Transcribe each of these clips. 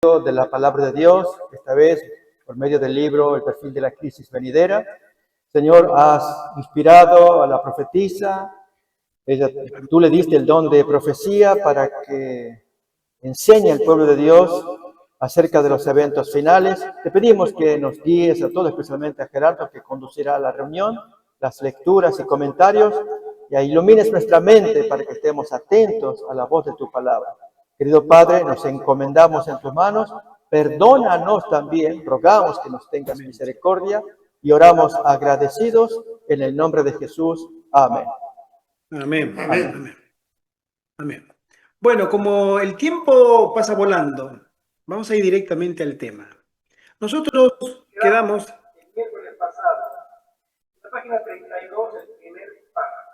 de la palabra de Dios, esta vez por medio del libro El perfil de la crisis venidera. Señor, has inspirado a la profetisa, tú le diste el don de profecía para que enseñe al pueblo de Dios acerca de los eventos finales. Te pedimos que nos guíes a todos, especialmente a Gerardo, que conducirá la reunión, las lecturas y comentarios, y ilumines nuestra mente para que estemos atentos a la voz de tu palabra. Querido Padre, nos encomendamos en tus manos, perdónanos también, rogamos que nos tengas misericordia y oramos agradecidos en el nombre de Jesús. Amén. Amén. Amén. Amén. Amén. Bueno, como el tiempo pasa volando, vamos a ir directamente al tema. Nosotros quedamos el miércoles pasado, en la página 32, el primer párrafo.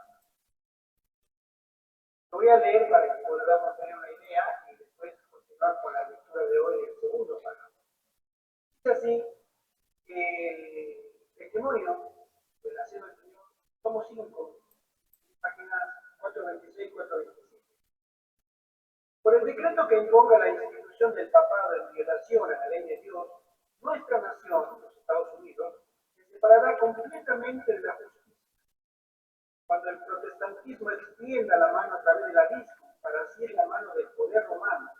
Lo voy a leer para que podamos tener una idea y después continuar con la lectura de hoy del segundo párrafo. Es así que el testimonio de la cena del Señor, somos 5, páginas 426 y 427. Por el decreto que imponga la institución del papado en violación a la ley de Dios, nuestra nación, los Estados Unidos, se separará completamente de la justicia. Cuando el protestantismo extienda la mano a través del abismo para asir la mano del poder romano,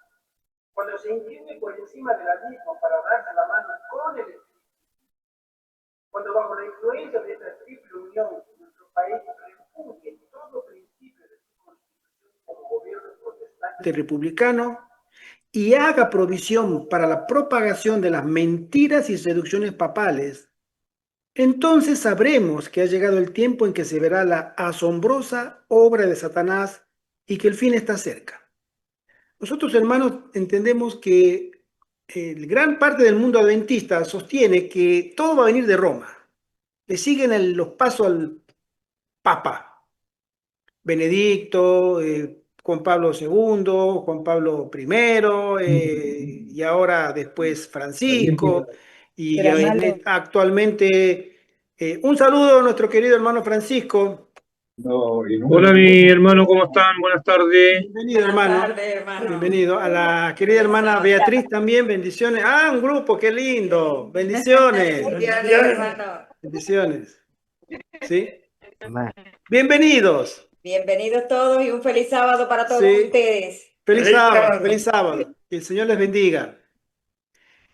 cuando se incline por encima del abismo para darse la mano con el Espíritu, cuando bajo la influencia de esta triple unión nuestro país repugne todo principio de su constitución como gobierno protestante republicano y haga provisión para la propagación de las mentiras y seducciones papales, entonces sabremos que ha llegado el tiempo en que se verá la asombrosa obra de Satanás y que el fin está cerca. Nosotros, hermanos, entendemos que gran parte del mundo adventista sostiene que todo va a venir de Roma. Le siguen los pasos al Papa, Benedicto, Juan Pablo II, Juan Pablo I, y ahora después Francisco, y actualmente un saludo a nuestro querido hermano Francisco. Hola mi hermano, ¿cómo están? Buenas tardes. Bienvenido, hermano. Bienvenido. A la querida hermana Beatriz también, bendiciones. Ah, un grupo, qué lindo. Bendiciones. Bendiciones. ¿Sí? Bienvenidos. Bienvenidos todos y un feliz sábado para todos ustedes. Feliz sábado, feliz sábado. Que el Señor les bendiga.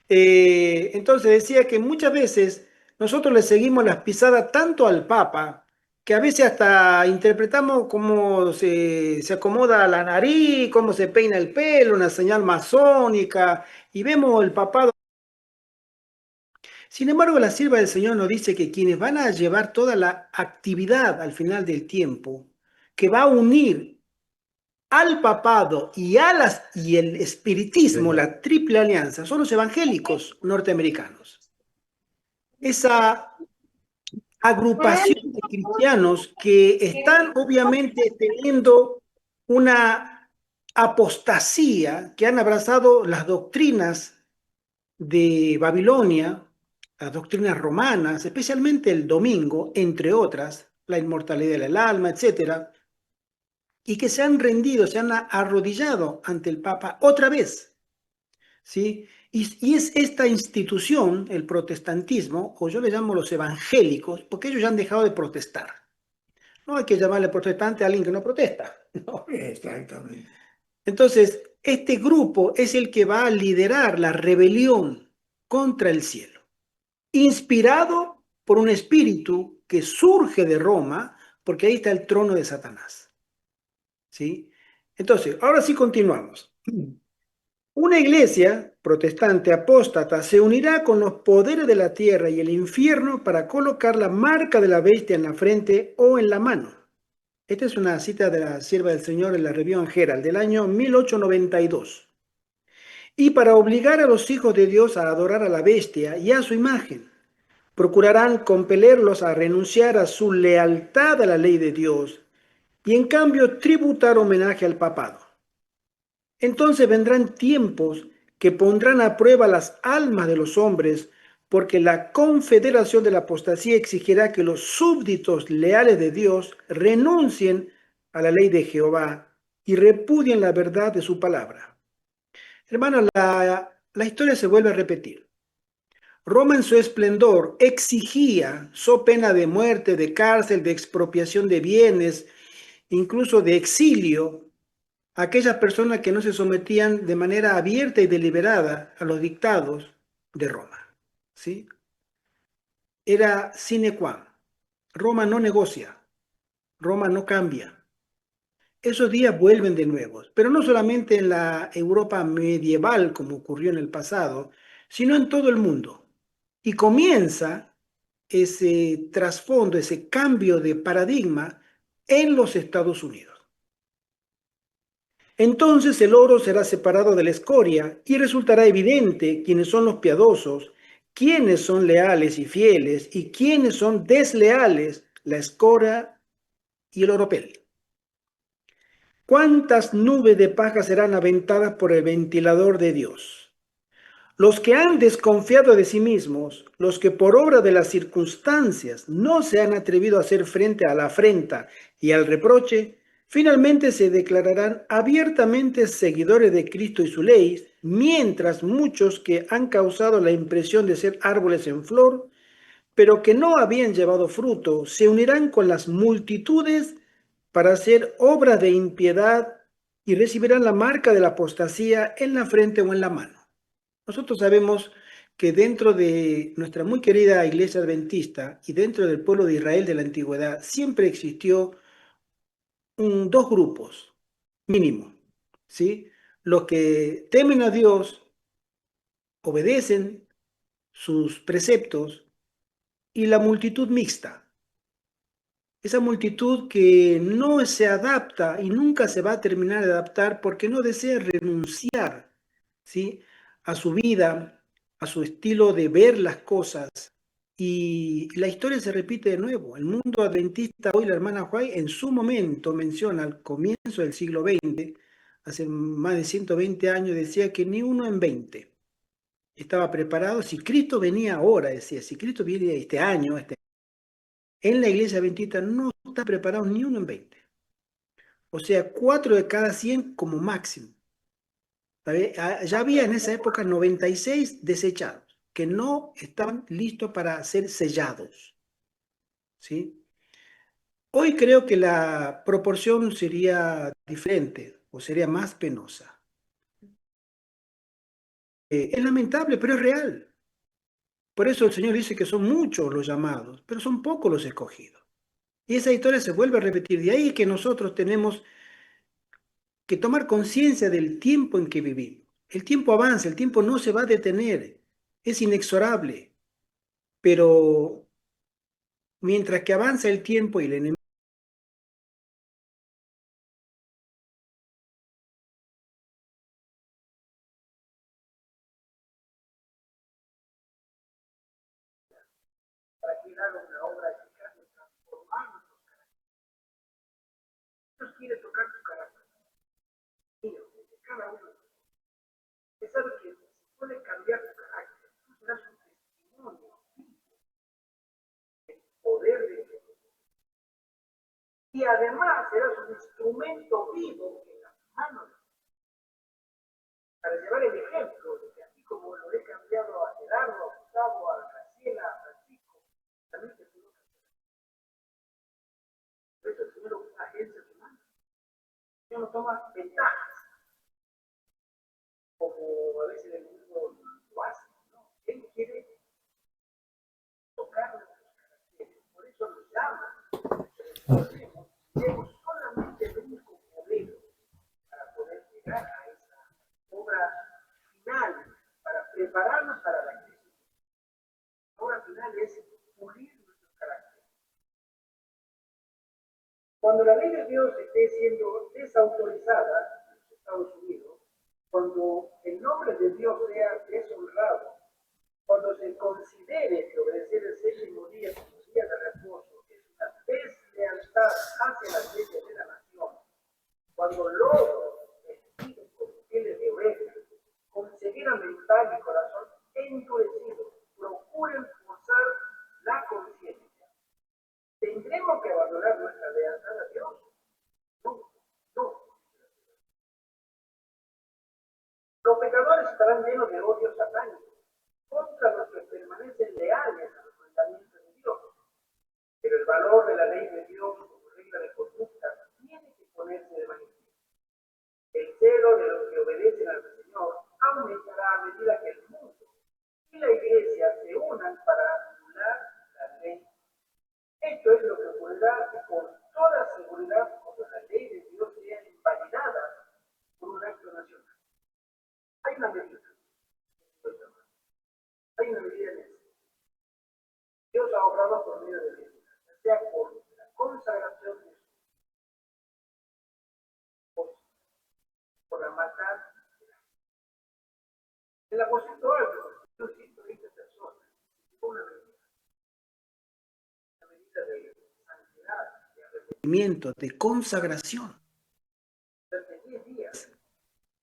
Entonces decía que muchas veces nosotros le seguimos las pisadas tanto al Papa, que a veces hasta interpretamos cómo se acomoda la nariz, cómo se peina el pelo, una señal masónica, y vemos el papado. Sin embargo, la sierva del Señor nos dice que quienes van a llevar toda la actividad al final del tiempo, que va a unir al papado y el espiritismo, la triple alianza, son los evangélicos norteamericanos. Esa agrupación de cristianos que están obviamente teniendo una apostasía, que han abrazado las doctrinas de Babilonia, las doctrinas romanas, especialmente el domingo, entre otras, la inmortalidad del alma, etcétera, y que se han rendido, se han arrodillado ante el Papa otra vez, ¿sí? Y es esta institución, el protestantismo, o yo le llamo los evangélicos, porque ellos ya han dejado de protestar. No hay que llamarle protestante a alguien que no protesta, ¿no? Exactamente. Entonces, este grupo es el que va a liderar la rebelión contra el cielo, inspirado por un espíritu que surge de Roma, porque ahí está el trono de Satanás, ¿sí? Entonces, ahora sí continuamos. Una iglesia protestante apóstata se unirá con los poderes de la tierra y el infierno para colocar la marca de la bestia en la frente o en la mano. Esta es una cita de la sierva del Señor en la Review and Herald del año 1892. Y para obligar a los hijos de Dios a adorar a la bestia y a su imagen, procurarán compelerlos a renunciar a su lealtad a la ley de Dios y en cambio tributar homenaje al papado. Entonces vendrán tiempos que pondrán a prueba las almas de los hombres, porque la confederación de la apostasía exigirá que los súbditos leales de Dios renuncien a la ley de Jehová y repudien la verdad de su palabra. Hermanos, la la historia se vuelve a repetir. Roma en su esplendor exigía, so pena de muerte, de cárcel, de expropiación de bienes, incluso de exilio, a aquellas personas que no se sometían de manera abierta y deliberada a los dictados de Roma. ¿Sí? Era sine qua non. Roma no negocia, Roma no cambia. Esos días vuelven de nuevo, pero no solamente en la Europa medieval, como ocurrió en el pasado, sino en todo el mundo. Y comienza ese trasfondo, ese cambio de paradigma en los Estados Unidos. Entonces el oro será separado de la escoria y resultará evidente quiénes son los piadosos, quiénes son leales y fieles y quiénes son desleales, la escoria y el oropel. ¿Cuántas nubes de paja serán aventadas por el ventilador de Dios? Los que han desconfiado de sí mismos, los que por obra de las circunstancias no se han atrevido a hacer frente a la afrenta y al reproche, finalmente se declararán abiertamente seguidores de Cristo y su ley, mientras muchos que han causado la impresión de ser árboles en flor, pero que no habían llevado fruto, se unirán con las multitudes para hacer obras de impiedad y recibirán la marca de la apostasía en la frente o en la mano. Nosotros sabemos que dentro de nuestra muy querida iglesia adventista y dentro del pueblo de Israel de la antigüedad siempre existió dos grupos mínimo, ¿sí? Los que temen a Dios, obedecen sus preceptos y la multitud mixta. Esa multitud que no se adapta y nunca se va a terminar de adaptar porque no desea renunciar, ¿sí? A su vida, a su estilo de ver las cosas. Y la historia se repite de nuevo. El mundo adventista, hoy la hermana White en su momento menciona al comienzo del siglo XX, hace más de 120 años, decía que ni uno en 20 estaba preparado. Si Cristo venía ahora, decía, si Cristo viene este año, en la iglesia adventista no está preparado ni uno en 20. O sea, 4 de cada 100 como máximo. Ya había en esa época 96 desechados que no estaban listos para ser sellados. ¿Sí? Hoy creo que la proporción sería diferente o sería más penosa. Es lamentable, pero es real. Por eso el Señor dice que son muchos los llamados, pero son pocos los escogidos. Y esa historia se vuelve a repetir. De ahí que nosotros tenemos que tomar conciencia del tiempo en que vivimos. El tiempo avanza, el tiempo no se va a detener, es inexorable, pero mientras que avanza el tiempo y el enemigo para crear una obra eficaz de transformar nuestros caracteres. Dios quiere tocar tu carácter, mío, de cada uno de nosotros. Usted sabe que si puede cambiar tu carácter, tú serás un testimonio del poder de Dios. Y además serás un instrumento vivo en las manos de Dios. Para llevar el ejemplo de que así como lo he cambiado a Gerardo, a Gustavo, a Graciela, a Francisco, también te puedo cambiar. Por eso el Señor usa agencias humanas. El Señor no toma ventajas, como a veces el mundo lo hace, ¿no? Él quiere tocar nuestros caracteres, por eso nos llama. Debemos solamente venir con poder para poder llegar a esa obra final, para prepararnos para la crisis. La obra final es pulir nuestro carácter. Cuando la ley de Dios esté siendo desautorizada en los Estados Unidos, cuando el nombre de Dios sea deshonrado, cuando se considere que obedecer el séptimo día como día de reposo es una deslealtad hacia las leyes de la nación, cuando logros vestidos con pieles de oveja, con ceguera mental y corazón endurecido, procuren forzar la conciencia, ¿tendremos que abandonar nuestra lealtad a Dios? No, no. Los pecadores estarán llenos de odio a medida que el mundo y la iglesia se unan para anular la ley. Esto es lo que ocurrirá con toda seguridad cuando la ley de Dios sea invalidada por un acto nacional. Hay una medida. Hay una medida en eso. Dios ha obrado por medio de Jesús, ya sea por la consagración de Jesús, por la maldad de la gente. En el aposento alto, 120 personas, una medida de santidad, de arrepentimiento, de consagración. durante 10 días.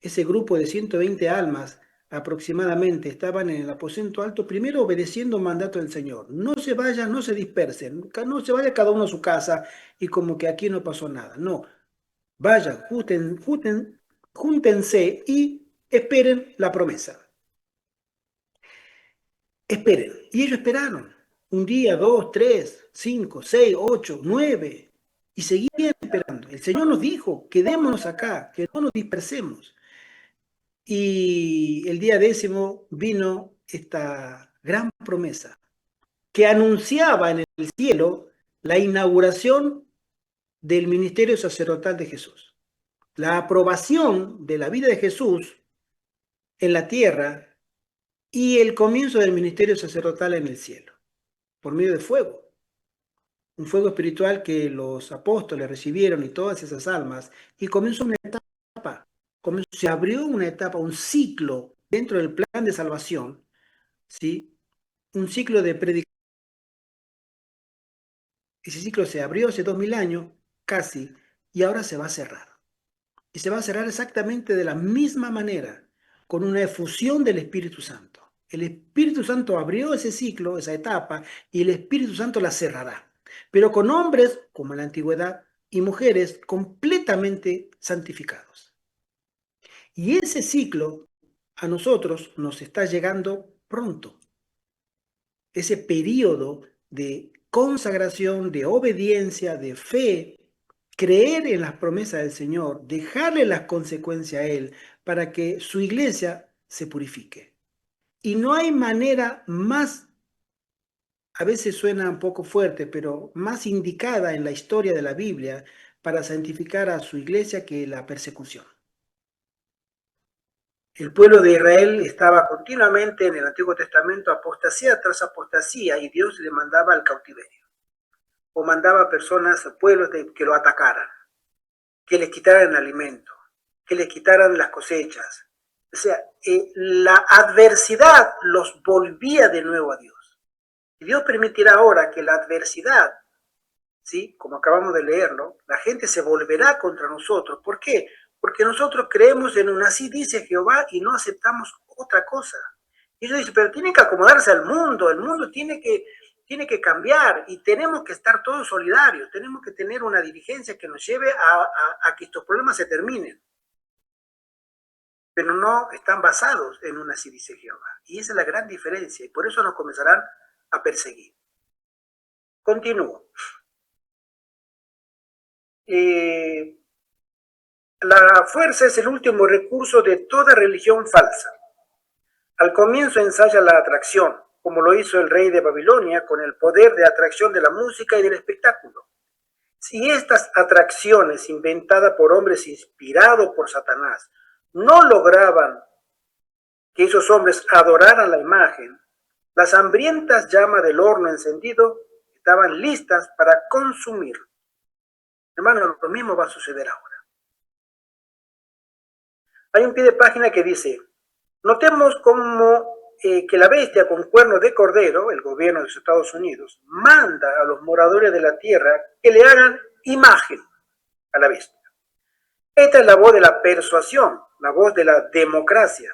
Ese grupo de 120 almas aproximadamente estaban en el aposento alto, primero obedeciendo el mandato del Señor. No se vayan, no se dispersen, no se vaya cada uno a su casa y como que aquí no pasó nada. No, vayan, júntense y esperen la promesa. Esperen. Y ellos esperaron. Un día, 2, 3, 5, 6, 8, 9. Y seguían esperando. El Señor nos dijo, quedémonos acá, que no nos dispersemos. Y el día 10 vino esta gran promesa que anunciaba en el cielo la inauguración del ministerio sacerdotal de Jesús. La aprobación de la vida de Jesús en la tierra y el comienzo del ministerio sacerdotal en el cielo, por medio de fuego. Un fuego espiritual que los apóstoles recibieron y todas esas almas, y comenzó una etapa, se abrió una etapa, un ciclo dentro del plan de salvación, ¿sí? Un ciclo de predicación. Ese ciclo se abrió hace 2000 años, casi, y ahora se va a cerrar. Y se va a cerrar exactamente de la misma manera, con una efusión del Espíritu Santo. El Espíritu Santo abrió ese ciclo, esa etapa, y el Espíritu Santo la cerrará. Pero con hombres, como en la antigüedad, y mujeres completamente santificados. Y ese ciclo a nosotros nos está llegando pronto. Ese periodo de consagración, de obediencia, de fe, creer en las promesas del Señor, dejarle las consecuencias a Él para que su iglesia se purifique. Y no hay manera más, a veces suena un poco fuerte, pero más indicada en la historia de la Biblia para santificar a su iglesia que la persecución. El pueblo de Israel estaba continuamente en el Antiguo Testamento apostasía tras apostasía y Dios le mandaba al cautiverio. O mandaba personas, pueblos que lo atacaran, que les quitaran el alimento, que les quitaran las cosechas. O sea, la adversidad los volvía de nuevo a Dios. Y Dios permitirá ahora que la adversidad, ¿sí? Como acabamos de leerlo, la gente se volverá contra nosotros. ¿Por qué? Porque nosotros creemos en un así dice Jehová y no aceptamos otra cosa. Y ellos dicen, pero tienen que acomodarse al mundo, el mundo tiene que cambiar y tenemos que estar todos solidarios, tenemos que tener una dirigencia que nos lleve a que estos problemas se terminen. Pero no están basados en un así dice Jehová. Y esa es la gran diferencia y por eso nos comenzarán a perseguir. Continúo. La fuerza es el último recurso de toda religión falsa. Al comienzo ensaya la atracción, como lo hizo el rey de Babilonia con el poder de atracción de la música y del espectáculo. Si estas atracciones inventadas por hombres inspirados por Satanás no lograban que esos hombres adoraran la imagen, las hambrientas llamas del horno encendido estaban listas para consumir. Hermano, lo mismo va a suceder ahora. Hay un pie de página que dice, notemos cómo que la bestia con cuernos de cordero, el gobierno de los Estados Unidos, manda a los moradores de la tierra que le hagan imagen a la bestia. Esta es la voz de la persuasión, la voz de la democracia.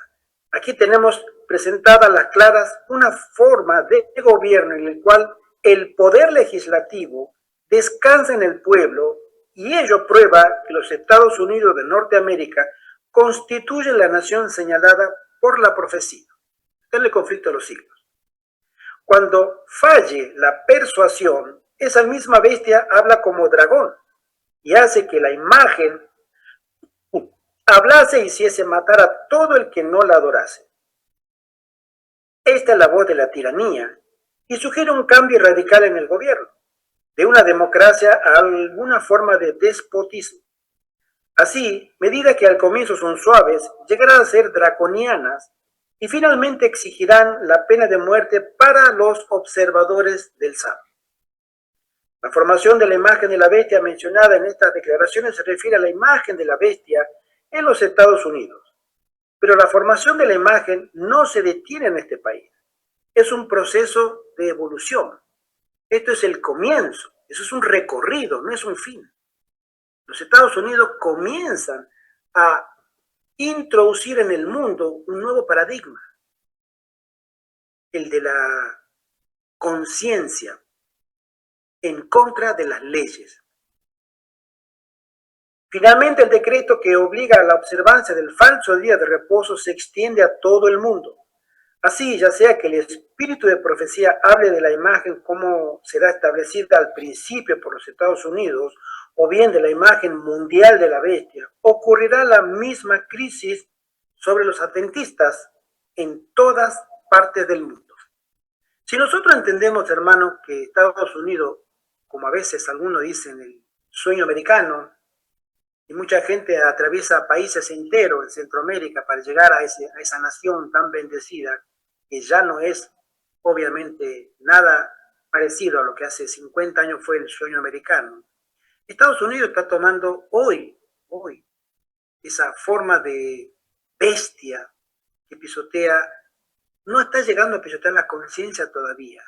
Aquí tenemos presentadas las claras una forma de gobierno en el cual el poder legislativo descansa en el pueblo y ello prueba que los Estados Unidos de Norteamérica constituyen la nación señalada por la profecía. Está en el conflicto de los siglos. Cuando falle la persuasión, esa misma bestia habla como dragón y hace que la imagen hablase y hiciese matar a todo el que no la adorase. Esta es la voz de la tiranía y sugiere un cambio radical en el gobierno, de una democracia a alguna forma de despotismo. Así, medidas que al comienzo son suaves, llegarán a ser draconianas y finalmente exigirán la pena de muerte para los observadores del sábado. La formación de la imagen de la bestia mencionada en estas declaraciones se refiere a la imagen de la bestia en los Estados Unidos. Pero la formación de la imagen no se detiene en este país. Es un proceso de evolución. Esto es el comienzo. Eso es un recorrido, no es un fin. Los Estados Unidos comienzan a introducir en el mundo un nuevo paradigma, el de la conciencia en contra de las leyes. Finalmente, el decreto que obliga a la observancia del falso día de reposo se extiende a todo el mundo. Así, ya sea que el espíritu de profecía hable de la imagen como será establecida al principio por los Estados Unidos, o bien de la imagen mundial de la bestia, ocurrirá la misma crisis sobre los adventistas en todas partes del mundo. Si nosotros entendemos, hermanos, que Estados Unidos, como a veces algunos dicen, el sueño americano, y mucha gente atraviesa países enteros en Centroamérica para llegar a esa nación tan bendecida, que ya no es obviamente nada parecido a lo que hace 50 años fue el sueño americano. Estados Unidos está tomando hoy, esa forma de bestia que pisotea, no está llegando a pisotear la conciencia todavía,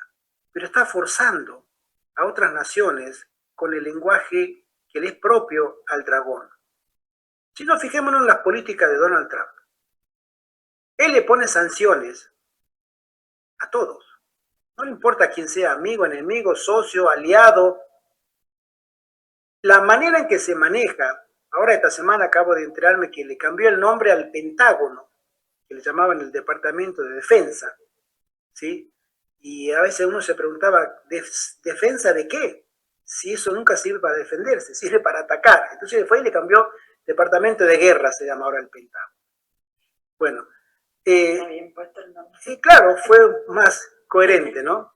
pero está forzando a otras naciones con el lenguaje que le es propio al dragón. Si nos fijémonos en las políticas de Donald Trump, él le pone sanciones a todos. No le importa quién sea, amigo, enemigo, socio, aliado. La manera en que se maneja, ahora esta semana acabo de enterarme que le cambió el nombre al Pentágono, que le llamaban el Departamento de Defensa, ¿sí? Y a veces uno se preguntaba, ¿defensa de qué? Si eso nunca sirve para defenderse, sirve para atacar. Entonces fue y le cambió Departamento de Guerra, se llama ahora el Pentágono. Bueno, sí, claro, fue más coherente, ¿no?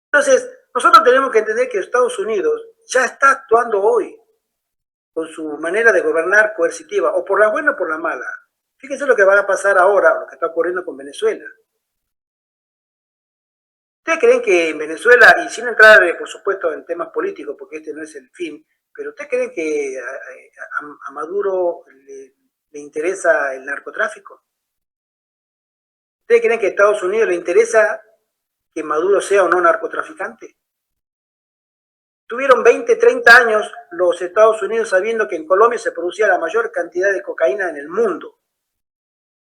Entonces, nosotros tenemos que entender que Estados Unidos ya está actuando hoy con su manera de gobernar coercitiva, o por la buena o por la mala. Fíjense lo que va a pasar ahora, lo que está ocurriendo con Venezuela. ¿Ustedes creen que en Venezuela, y sin entrar, por supuesto, en temas políticos, porque este no es el fin, pero ustedes creen que a Maduro le interesa el narcotráfico? ¿Ustedes creen que a Estados Unidos le interesa que Maduro sea o no narcotraficante? Tuvieron 20, 30 años los Estados Unidos sabiendo que en Colombia se producía la mayor cantidad de cocaína en el mundo.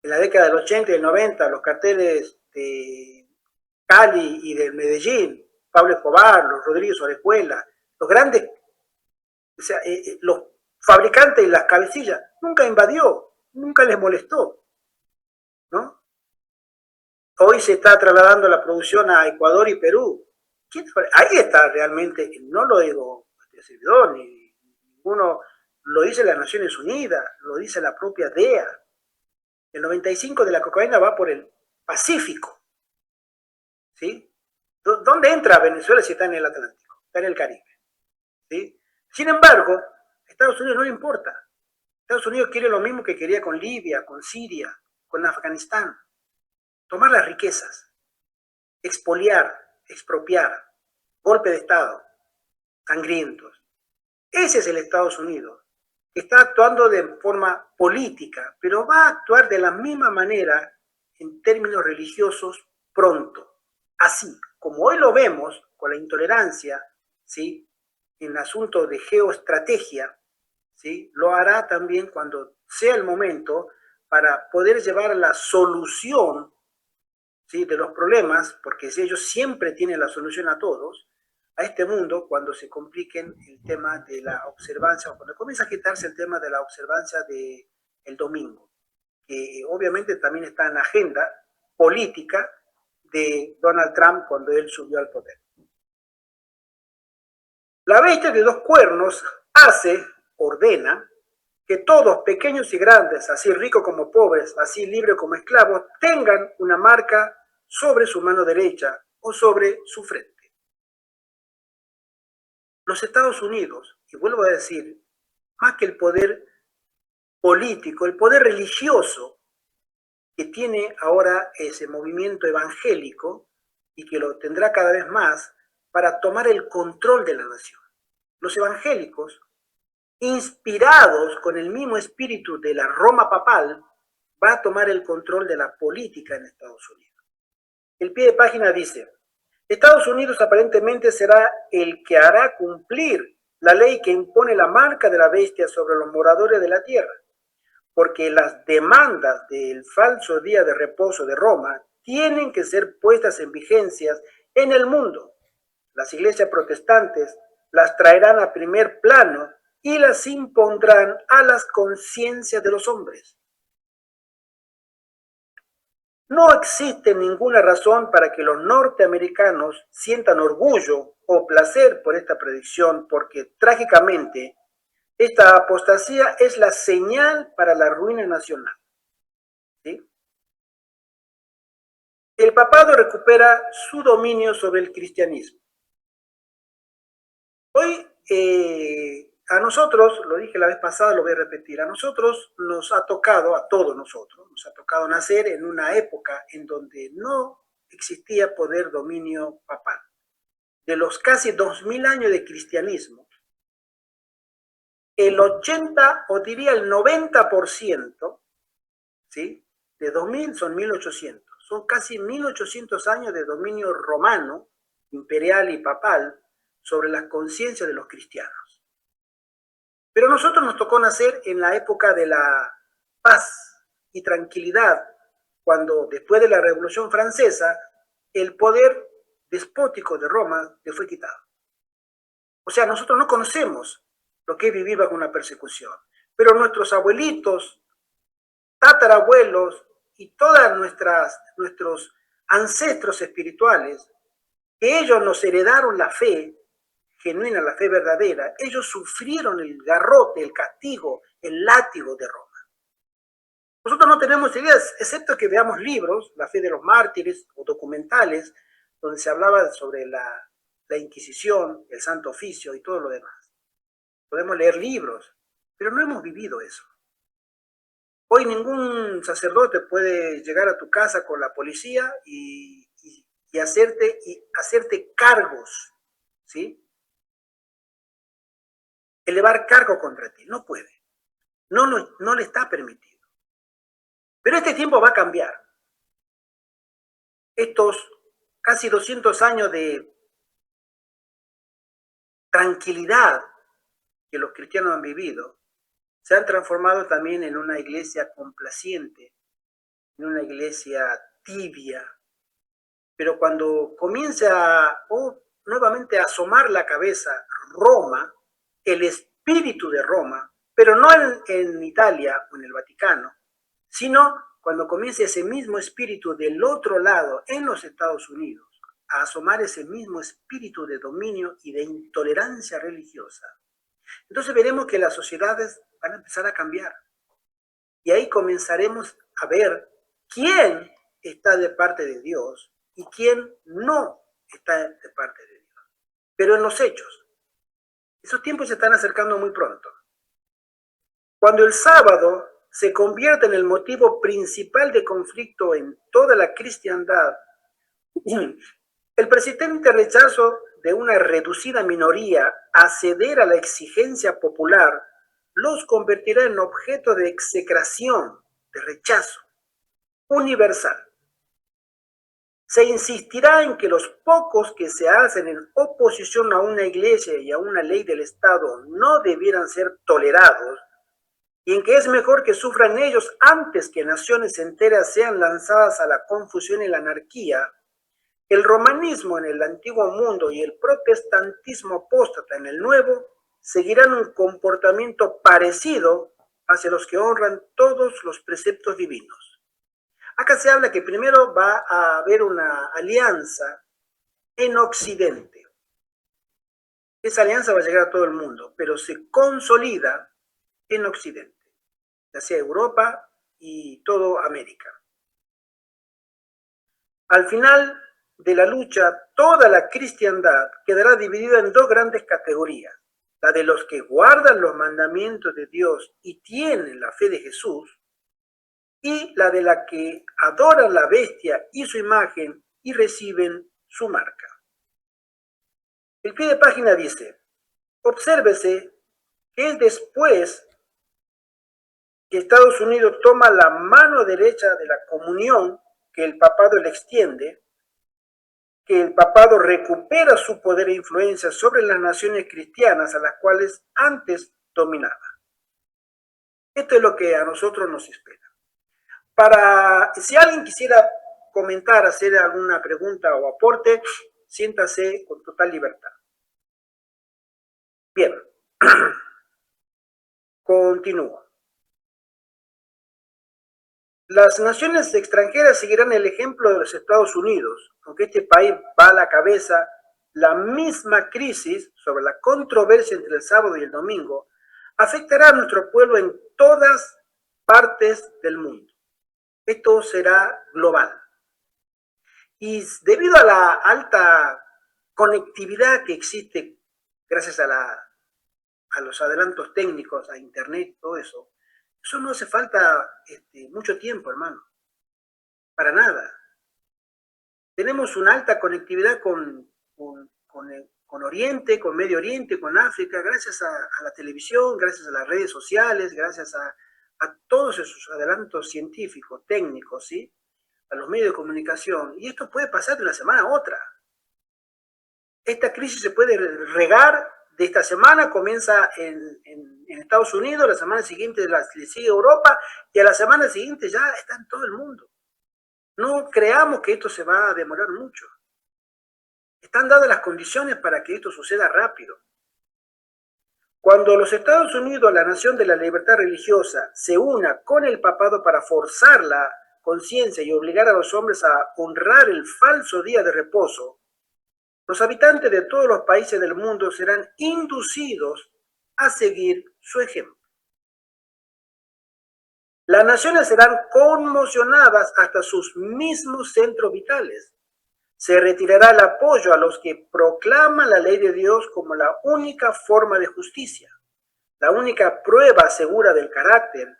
En la década del 80 y del 90, los carteles de Cali y de Medellín, Pablo Escobar, los Rodríguez Orejuela, los grandes, o sea, los fabricantes y las cabecillas, nunca invadió, nunca les molestó, ¿no? Hoy se está trasladando la producción a Ecuador y Perú. Ahí está realmente, no lo digo este servidor, ni ninguno, lo dice las Naciones Unidas, lo dice la propia DEA. El 95% de la cocaína va por el Pacífico, ¿sí? ¿Dónde entra Venezuela si está en el Atlántico? Está en el Caribe, ¿sí? Sin embargo, a Estados Unidos no le importa. Estados Unidos quiere lo mismo que quería con Libia, con Siria, con Afganistán. Tomar las riquezas, expoliar, expropiar, golpe de Estado, sangrientos. Ese es el Estados Unidos, que está actuando de forma política, pero va a actuar de la misma manera en términos religiosos pronto. Así como hoy lo vemos con la intolerancia, ¿sí?, en asuntos de geoestrategia, ¿sí?, lo hará también cuando sea el momento para poder llevar a la solución, ¿sí?, de los problemas, porque si ellos siempre tienen la solución a todos, a este mundo, cuando se compliquen el tema de la observancia, o cuando comienza a quitarse el tema de la observancia del domingo, que obviamente también está en la agenda política de Donald Trump cuando él subió al poder. La bestia de dos cuernos ordena que todos, pequeños y grandes, así ricos como pobres, así libres como esclavos, tengan una marca sobre su mano derecha o sobre su frente. Los Estados Unidos, y vuelvo a decir, más que el poder político, el poder religioso que tiene ahora ese movimiento evangélico y que lo tendrá cada vez más para tomar el control de la nación. Los evangélicos, inspirados con el mismo espíritu de la Roma papal, va a tomar el control de la política en Estados Unidos. El pie de página dice: Estados Unidos aparentemente será el que hará cumplir la ley que impone la marca de la bestia sobre los moradores de la tierra, porque las demandas del falso día de reposo de Roma tienen que ser puestas en vigencia en el mundo. Las iglesias protestantes las traerán a primer plano y las impondrán a las conciencias de los hombres. No existe ninguna razón para que los norteamericanos sientan orgullo o placer por esta predicción, porque trágicamente esta apostasía es la señal para la ruina nacional. ¿Sí? El papado recupera su dominio sobre el cristianismo. Hoy a nosotros, lo dije la vez pasada, lo voy a repetir, a nosotros nos ha tocado, a todos nosotros, nos ha tocado nacer en una época en donde no existía poder dominio papal. De los casi 2000 años de cristianismo, el 80 o diría el 90%, ¿sí? De 2000 son 1800, son casi 1800 años de dominio romano, imperial y papal sobre las conciencias de los cristianos. Pero a nosotros nos tocó nacer en la época de la paz y tranquilidad, cuando después de la Revolución Francesa, el poder despótico de Roma le fue quitado. O sea, nosotros no conocemos lo que es vivir bajo una persecución, pero nuestros abuelitos, tatarabuelos y todos nuestros ancestros espirituales, que ellos nos heredaron la fe genuina, la fe verdadera, ellos sufrieron el garrote, el castigo, el látigo de Roma. Nosotros no tenemos ideas, excepto que veamos libros, La fe de los mártires o documentales, donde se hablaba sobre la Inquisición, el Santo Oficio y todo lo demás. Podemos leer libros, pero no hemos vivido eso. Hoy ningún sacerdote puede llegar a tu casa con la policía y hacerte cargos, ¿sí? Elevar cargo contra ti, no puede. No le está permitido. Pero este tiempo va a cambiar. Estos casi 200 años de tranquilidad que los cristianos han vivido se han transformado también en una iglesia complaciente, en una iglesia tibia. Pero cuando comienza nuevamente a asomar la cabeza Roma, el espíritu de Roma, pero no en Italia o en el Vaticano, sino cuando comience ese mismo espíritu del otro lado, en los Estados Unidos, a asomar ese mismo espíritu de dominio y de intolerancia religiosa. Entonces veremos que las sociedades van a empezar a cambiar. Y ahí comenzaremos a ver quién está de parte de Dios y quién no está de parte de Dios. Pero en los hechos, esos tiempos se están acercando muy pronto. Cuando el sábado se convierte en el motivo principal de conflicto en toda la cristiandad, el persistente rechazo de una reducida minoría a ceder a la exigencia popular los convertirá en objeto de execración, de rechazo universal. Se insistirá en que los pocos que se hacen en oposición a una iglesia y a una ley del Estado no debieran ser tolerados, y en que es mejor que sufran ellos antes que naciones enteras sean lanzadas a la confusión y la anarquía. El romanismo en el antiguo mundo y el protestantismo apóstata en el nuevo seguirán un comportamiento parecido hacia los que honran todos los preceptos divinos. Acá se habla que primero va a haber una alianza en Occidente. Esa alianza va a llegar a todo el mundo, pero se consolida en Occidente. ya sea Europa y todo América. Al final de la lucha, toda la cristiandad quedará dividida en dos grandes categorías: la de los que guardan los mandamientos de Dios y tienen la fe de Jesús, y la de la que adoran la bestia y su imagen y reciben su marca. El pie de página dice: obsérvese que es después que Estados Unidos toma la mano derecha de la comunión que el papado le extiende, que el papado recupera su poder e influencia sobre las naciones cristianas a las cuales antes dominaba. Esto es lo que a nosotros nos espera. Si alguien quisiera comentar, hacer alguna pregunta o aporte, siéntase con total libertad. Bien, continúo. Las naciones extranjeras seguirán el ejemplo de los Estados Unidos, aunque este país va a la cabeza. La misma crisis sobre la controversia entre el sábado y el domingo afectará a nuestro pueblo en todas partes del mundo. Esto será global. Y debido a la alta conectividad que existe gracias a los adelantos técnicos, a internet, todo eso no hace falta mucho tiempo, hermano. Para nada. Tenemos una alta conectividad con Oriente, con Medio Oriente, con África, gracias a la televisión, gracias a las redes sociales, gracias a todos esos adelantos científicos, técnicos, ¿sí? A los medios de comunicación. Y esto puede pasar de una semana a otra. Esta crisis se puede regar. De esta semana comienza en Estados Unidos, la semana siguiente le sigue Europa, y a la semana siguiente ya está en todo el mundo. No creamos que esto se va a demorar mucho. Están dadas las condiciones para que esto suceda rápido. Cuando los Estados Unidos, la nación de la libertad religiosa, se una con el papado para forzar la conciencia y obligar a los hombres a honrar el falso día de reposo, los habitantes de todos los países del mundo serán inducidos a seguir su ejemplo. Las naciones serán conmocionadas hasta sus mismos centros vitales. Se retirará el apoyo a los que proclaman la ley de Dios como la única forma de justicia, la única prueba segura del carácter,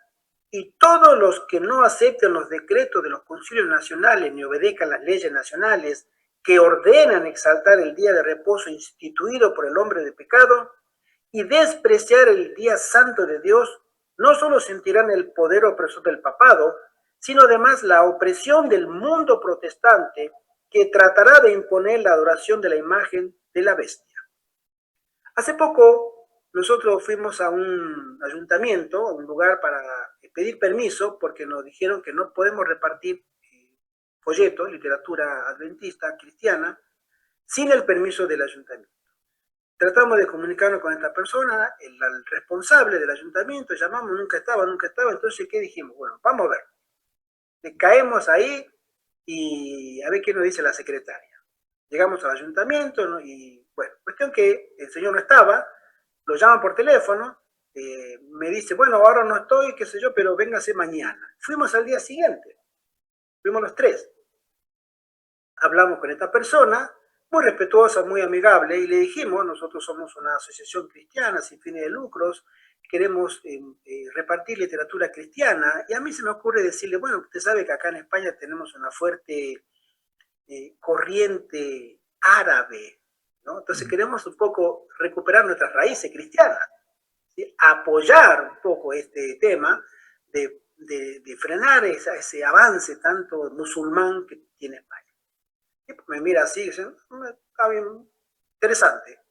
y todos los que no acepten los decretos de los concilios nacionales ni obedezcan las leyes nacionales que ordenan exaltar el día de reposo instituido por el hombre de pecado y despreciar el día santo de Dios, no solo sentirán el poder opresor del papado, sino además la opresión del mundo protestante que tratará de imponer la adoración de la imagen de la bestia. Hace poco nosotros fuimos a un ayuntamiento, a un lugar para pedir permiso, porque nos dijeron que no podemos repartir folletos, literatura adventista, cristiana, sin el permiso del ayuntamiento. Tratamos de comunicarnos con esta persona, el responsable del ayuntamiento, llamamos, nunca estaba, entonces, ¿qué dijimos? Bueno, vamos a ver. Le caemos ahí y a ver qué nos dice la secretaria. Llegamos al ayuntamiento, ¿no? Y bueno, cuestión que el señor no estaba, lo llaman por teléfono, me dice, bueno, ahora no estoy, qué sé yo, pero véngase mañana. Fuimos al día siguiente, fuimos los tres. Hablamos con esta persona, muy respetuosa, muy amigable, y le dijimos, nosotros somos una asociación cristiana sin fines de lucros, queremos repartir literatura cristiana, y a mí se me ocurre decirle, bueno, usted sabe que acá en España tenemos una fuerte corriente árabe, ¿no? Entonces queremos un poco recuperar nuestras raíces cristianas, ¿sí? Apoyar un poco este tema de frenar ese avance tanto musulmán que tiene España. Y pues me mira así, dice, está bien, interesante.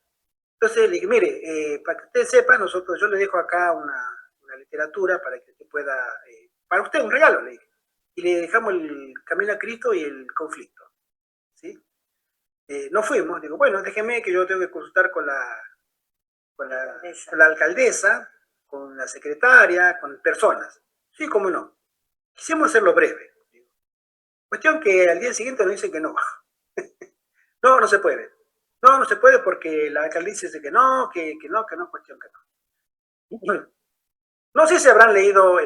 Entonces le dije, mire, para que usted sepa, yo le dejo acá una literatura para que usted pueda, para usted un regalo, le dije. Y le dejamos el Camino a Cristo y el Conflicto, ¿sí? Nos fuimos, digo, bueno, déjeme que yo tengo que consultar con la alcaldesa, con la secretaria, con personas. Sí, cómo no. Quisimos hacerlo breve. Cuestión que al día siguiente nos dicen que no. No se puede. No se puede porque la alcaldesa dice que no, cuestión que no. No sé si habrán leído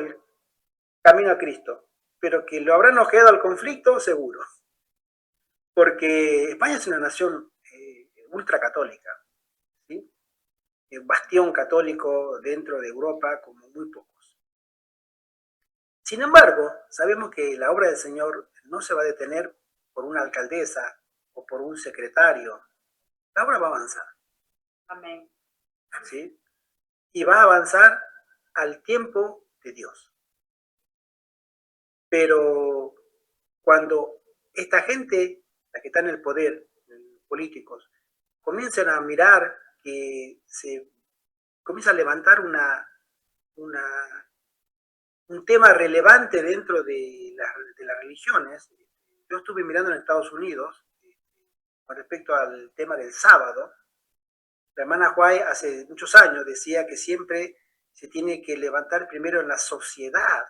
camino a Cristo, pero que lo habrán ojeado al conflicto, seguro, porque España es una nación ultracatólica, ¿sí? Bastión católico dentro de Europa como muy pocos. Sin embargo, sabemos que la obra del Señor no se va a detener por una alcaldesa o por un secretario. La obra va a avanzar. Amén. ¿Sí? Y va a avanzar al tiempo de Dios. Pero cuando esta gente, la que está en el poder, políticos, comienzan a mirar que se comienza a levantar un tema relevante dentro de las religiones. Yo estuve mirando en Estados Unidos con respecto al tema del sábado. La hermana White hace muchos años decía que siempre se tiene que levantar primero en la sociedad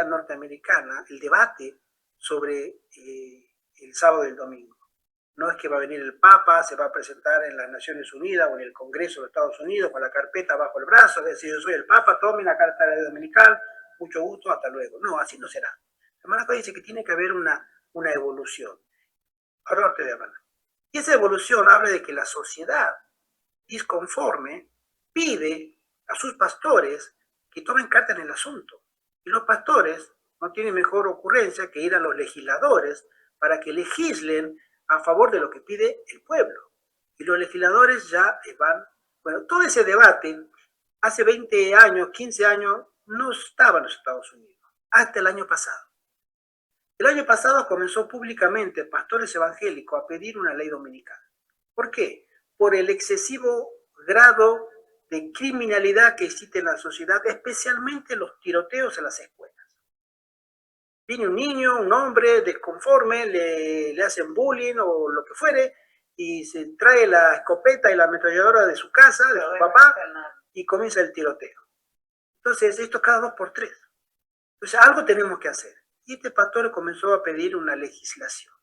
norteamericana, el debate sobre el sábado y el domingo. No es que va a venir el Papa, se va a presentar en las Naciones Unidas o en el Congreso de Estados Unidos con la carpeta bajo el brazo, decir yo soy el Papa, tomen la carta de dominical, mucho gusto, hasta luego. No, así no será. La hermana White dice que tiene que haber una evolución. Ahora te hermana. Y esa evolución habla de que la sociedad disconforme pide a sus pastores que tomen carta en el asunto. Y los pastores no tienen mejor ocurrencia que ir a los legisladores para que legislen a favor de lo que pide el pueblo. Y los legisladores ya van... Bueno, todo ese debate hace 20 años, 15 años, no estaba en los Estados Unidos, hasta el año pasado. El año pasado comenzó públicamente pastores evangélicos a pedir una ley dominical. ¿Por qué? Por el excesivo grado de criminalidad que existe en la sociedad, especialmente los tiroteos en las escuelas. Viene un niño, un hombre desconforme, le hacen bullying o lo que fuere, y se trae la escopeta y la ametralladora de su casa, de su papá, y comienza el tiroteo. Entonces, esto es cada 2 por 3. Entonces, algo tenemos que hacer. Y este pastor comenzó a pedir una legislación.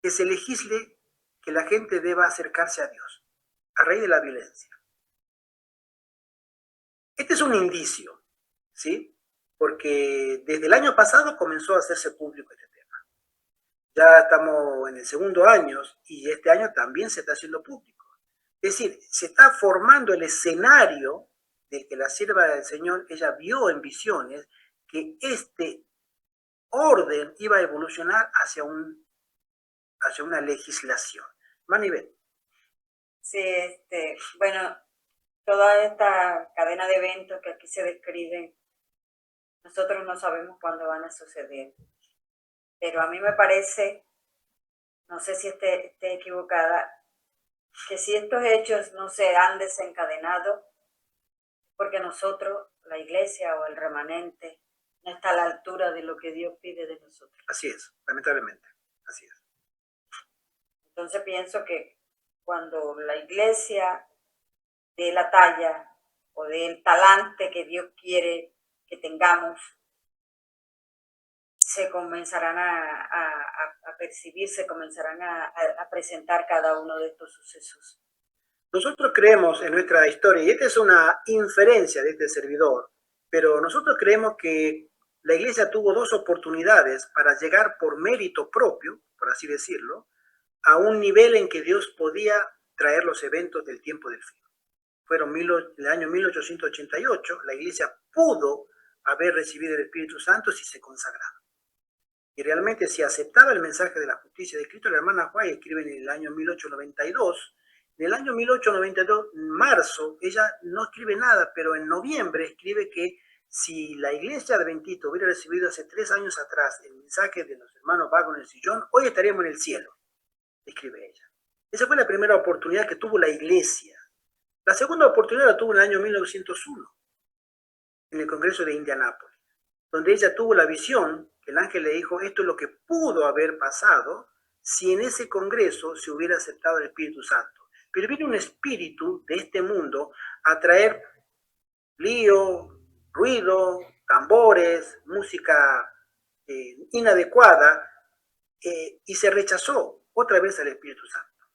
Que se legisle que la gente deba acercarse a Dios, a raíz de la violencia. Este es un indicio, ¿sí? Porque desde el año pasado comenzó a hacerse público este tema. Ya estamos en el segundo año y este año también se está haciendo público. Es decir, se está formando el escenario de que la sierva del Señor, ella vio en visiones que este orden iba a evolucionar hacia una legislación. Manivel. Sí, bueno, toda esta cadena de eventos que aquí se describen, nosotros no sabemos cuándo van a suceder. Pero a mí me parece, no sé si esté equivocada, que si estos hechos no se han desencadenado, porque nosotros, la iglesia o el remanente, no está a la altura de lo que Dios pide de nosotros. Así es, lamentablemente, así es. Entonces pienso que cuando la iglesia dé la talla o del talante que Dios quiere que tengamos, se comenzarán a percibir, se comenzarán a presentar cada uno de estos sucesos. Nosotros creemos en nuestra historia, y esta es una inferencia de este servidor, pero nosotros creemos que la iglesia tuvo 2 oportunidades para llegar por mérito propio, por así decirlo, a un nivel en que Dios podía traer los eventos del tiempo del fin. Fueron el año 1888, la iglesia pudo haber recibido el Espíritu Santo si se consagraba. Y realmente si aceptaba el mensaje de la justicia de Cristo, la hermana White escribe en el año 1892. En el año 1892, en marzo, ella no escribe nada, pero en noviembre escribe que si la iglesia adventista hubiera recibido hace 3 años atrás el mensaje de los hermanos Waggoner y John, hoy estaríamos en el cielo, escribe ella. Esa fue la primera oportunidad que tuvo la iglesia. La segunda oportunidad la tuvo en el año 1901, en el Congreso de Indianápolis, donde ella tuvo la visión, que el ángel le dijo, esto es lo que pudo haber pasado si en ese Congreso se hubiera aceptado el Espíritu Santo. Pero viene un espíritu de este mundo a traer lío, ruido, tambores, música inadecuada, y se rechazó otra vez al Espíritu Santo.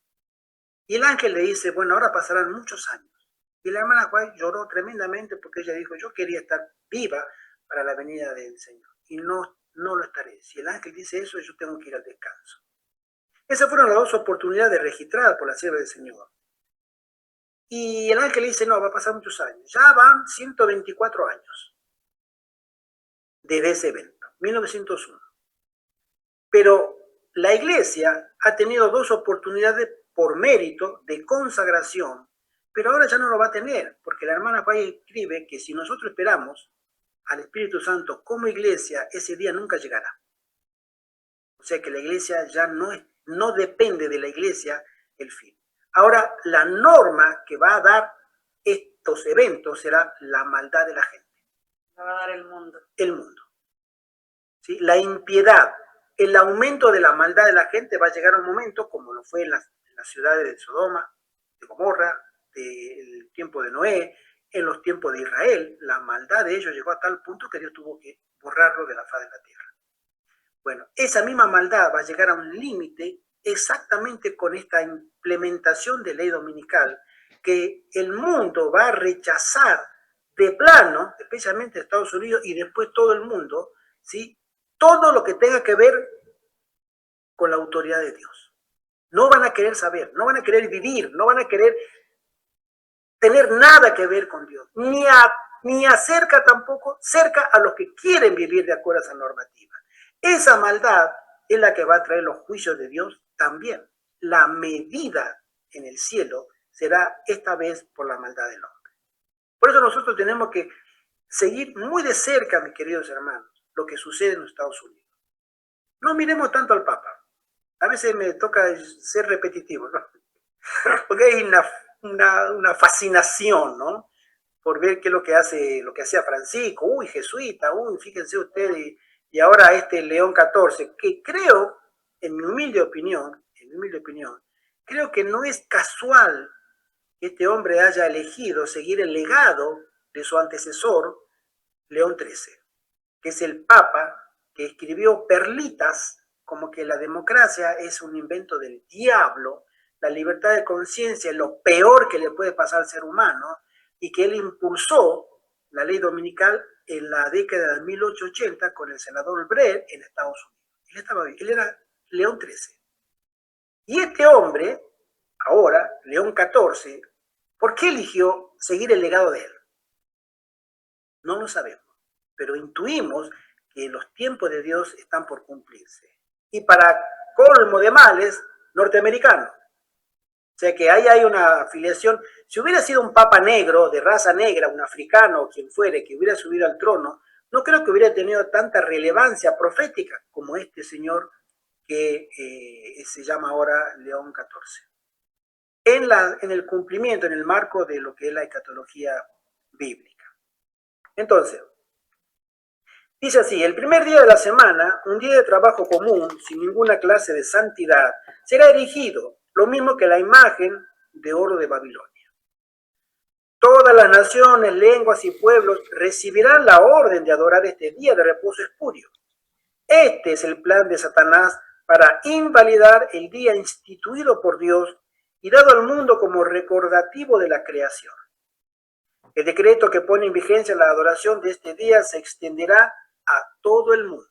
Y el ángel le dice, bueno, ahora pasarán muchos años, Y la hermana White lloró tremendamente porque ella dijo, yo quería estar viva para la venida del Señor. Y no lo estaré. Si el ángel dice eso, yo tengo que ir al descanso. Esas fueron las dos oportunidades registradas por la sierva del Señor. Y el ángel dice, no, va a pasar muchos años. Ya van 124 años desde ese evento, 1901. Pero la iglesia ha tenido dos oportunidades por mérito de consagración, pero ahora ya no lo va a tener, porque la hermana Pay escribe que si nosotros esperamos al Espíritu Santo como iglesia, ese día nunca llegará. O sea que la iglesia ya no depende de la iglesia el fin. Ahora, la norma que va a dar estos eventos será la maldad de la gente. La va a dar el mundo. El mundo. ¿Sí? La impiedad, el aumento de la maldad de la gente va a llegar a un momento, como lo fue en las ciudades de Sodoma, de Gomorra, del tiempo de Noé, en los tiempos de Israel. La maldad de ellos llegó a tal punto que Dios tuvo que borrarlo de la faz de la tierra. Bueno, esa misma maldad va a llegar a un límite exactamente con esta implementación de ley dominical, que el mundo va a rechazar de plano, especialmente Estados Unidos y después todo el mundo, ¿sí? Todo lo que tenga que ver con la autoridad de Dios. No van a querer saber, no van a querer vivir, no van a querer tener nada que ver con Dios, ni acerca tampoco, cerca a los que quieren vivir de acuerdo a esa normativa. Esa maldad es la que va a traer los juicios de Dios también. La medida en el cielo será esta vez por la maldad del hombre. Por eso nosotros tenemos que seguir muy de cerca, mis queridos hermanos, lo que sucede en los Estados Unidos. No miremos tanto al Papa. A veces me toca ser repetitivo, ¿no? Porque hay una fascinación, ¿no? Por ver qué es lo que hacía Francisco, jesuita, fíjense ustedes, y ahora este León XIV, que creo, en mi humilde opinión, creo que no es casual que este hombre haya elegido seguir el legado de su antecesor, León XIII, que es el Papa que escribió perlitas como que la democracia es un invento del diablo, la libertad de conciencia es lo peor que le puede pasar al ser humano, y que él impulsó la ley dominical en la década de 1880 con el senador Blair en Estados Unidos. Él era León XIII. Y este hombre, ahora, León XIV, ¿por qué eligió seguir el legado de él? No lo sabemos, pero intuimos que los tiempos de Dios están por cumplirse. Y para colmo de males, norteamericano. O sea que ahí hay una afiliación. Si hubiera sido un papa negro, de raza negra, un africano o quien fuere, que hubiera subido al trono, no creo que hubiera tenido tanta relevancia profética como este señor que se llama ahora León XIV. En el cumplimiento, en el marco de lo que es la escatología bíblica. Entonces, dice así, el primer día de la semana, un día de trabajo común, sin ninguna clase de santidad, será erigido, lo mismo que la imagen de oro de Babilonia. Todas las naciones, lenguas y pueblos recibirán la orden de adorar este día de reposo espurio. Este es el plan de Satanás para invalidar el día instituido por Dios y dado al mundo como recordativo de la creación. El decreto que pone en vigencia la adoración de este día se extenderá a todo el mundo.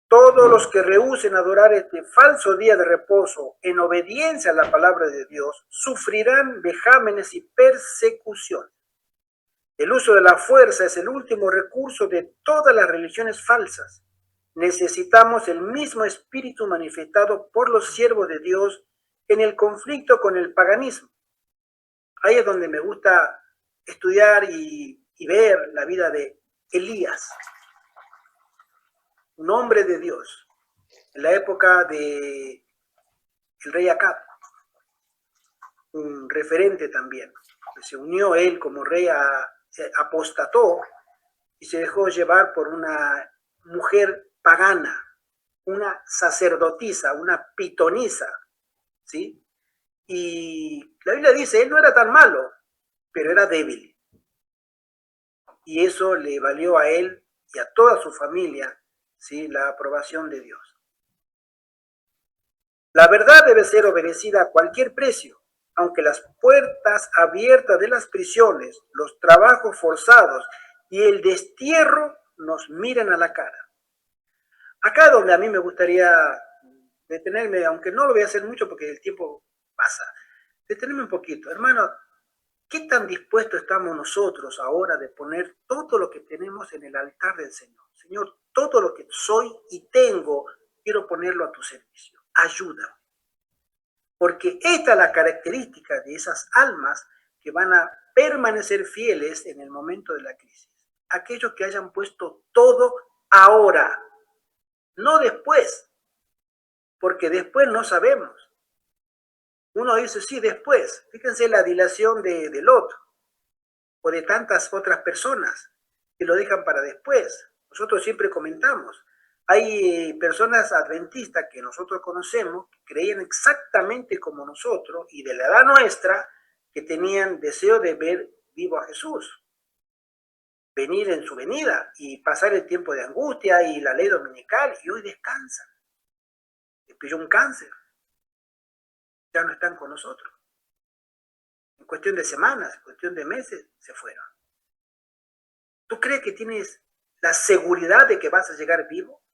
Todos los que rehúsen adorar este falso día de reposo en obediencia a la palabra de Dios sufrirán vejámenes y persecución. El uso de la fuerza es el último recurso de todas las religiones falsas. Necesitamos el mismo espíritu manifestado por los siervos de Dios en el conflicto con el paganismo. Ahí es donde me gusta estudiar y ver la vida de Elías, un hombre de Dios, en la época del rey Acab, un referente también. Se unió él como rey, apostató y se dejó llevar por una mujer pagana, una sacerdotisa, una pitonisa, ¿sí? Y la Biblia dice, él no era tan malo, pero era débil. Y eso le valió a él y a toda su familia, ¿sí?, la aprobación de Dios. La verdad debe ser obedecida a cualquier precio, aunque las puertas abiertas de las prisiones, los trabajos forzados y el destierro nos miren a la cara. Acá donde a mí me gustaría detenerme, aunque no lo voy a hacer mucho porque el tiempo pasa, detenerme un poquito. Hermano, ¿qué tan dispuestos estamos nosotros ahora de poner todo lo que tenemos en el altar del Señor? Señor, todo lo que soy y tengo, quiero ponerlo a tu servicio. Ayúdame. Porque esta es la característica de esas almas que van a permanecer fieles en el momento de la crisis. Aquellos que hayan puesto todo ahora, no después, porque después no sabemos. Uno dice, sí, después. Fíjense la dilación de Lot o de tantas otras personas que lo dejan para después. Nosotros siempre comentamos, hay personas adventistas que nosotros conocemos que creían exactamente como nosotros y de la edad nuestra que tenían deseo de ver vivo a Jesús, venir en su venida y pasar el tiempo de angustia y la ley dominical, y hoy descansan. Les pilló un cáncer, ya no están con nosotros. En cuestión de semanas, en cuestión de meses, se fueron. ¿Tú crees que tienes la seguridad de que vas a llegar vivo?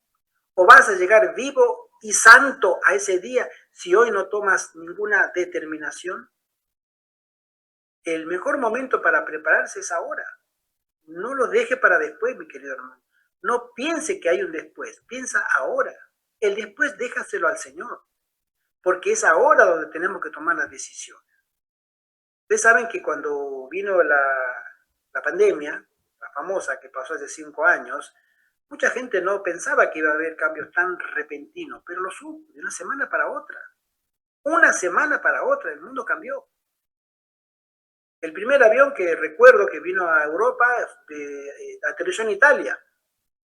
¿O vas a llegar vivo y santo a ese día si hoy no tomas ninguna determinación? El mejor momento para prepararse es ahora. No lo deje para después, mi querido hermano. No piense que hay un después, piensa ahora. El después déjaselo al Señor, porque es ahora donde tenemos que tomar las decisiones. Ustedes saben que cuando vino la pandemia, la famosa que pasó hace 5 años, mucha gente no pensaba que iba a haber cambios tan repentinos, pero los hubo de una semana para otra. Una semana para otra, el mundo cambió. El primer avión que recuerdo que vino a Europa aterrizó en Italia,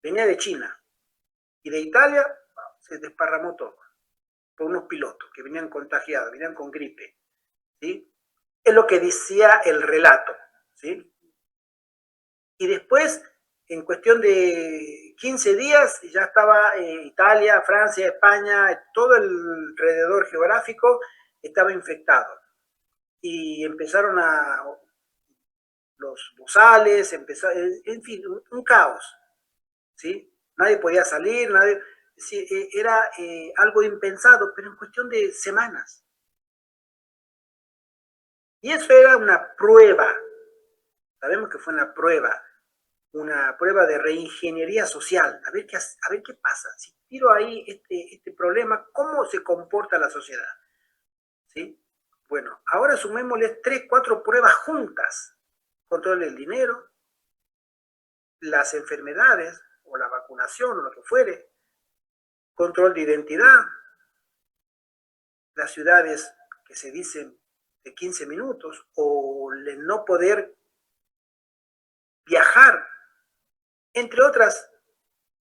venía de China, y de Italia se desparramó todo por unos pilotos que venían contagiados, venían con gripe, ¿sí? Es lo que decía el relato, ¿sí? Y después, en cuestión de 15 días, ya estaba Italia, Francia, España, todo el alrededor geográfico estaba infectado. Y empezaron los bozales, en fin, un caos, ¿sí? Nadie podía salir, sí, era algo impensado, pero en cuestión de semanas. Y eso era una prueba, sabemos que fue una prueba de reingeniería social, a ver qué pasa. Si tiro ahí este problema, ¿cómo se comporta la sociedad? ¿Sí? Bueno, ahora sumémosle 3, 4 pruebas juntas. Control del dinero, las enfermedades, o la vacunación, o lo que fuere, control de identidad, las ciudades que se dicen de 15 minutos, o el no poder viajar, entre otras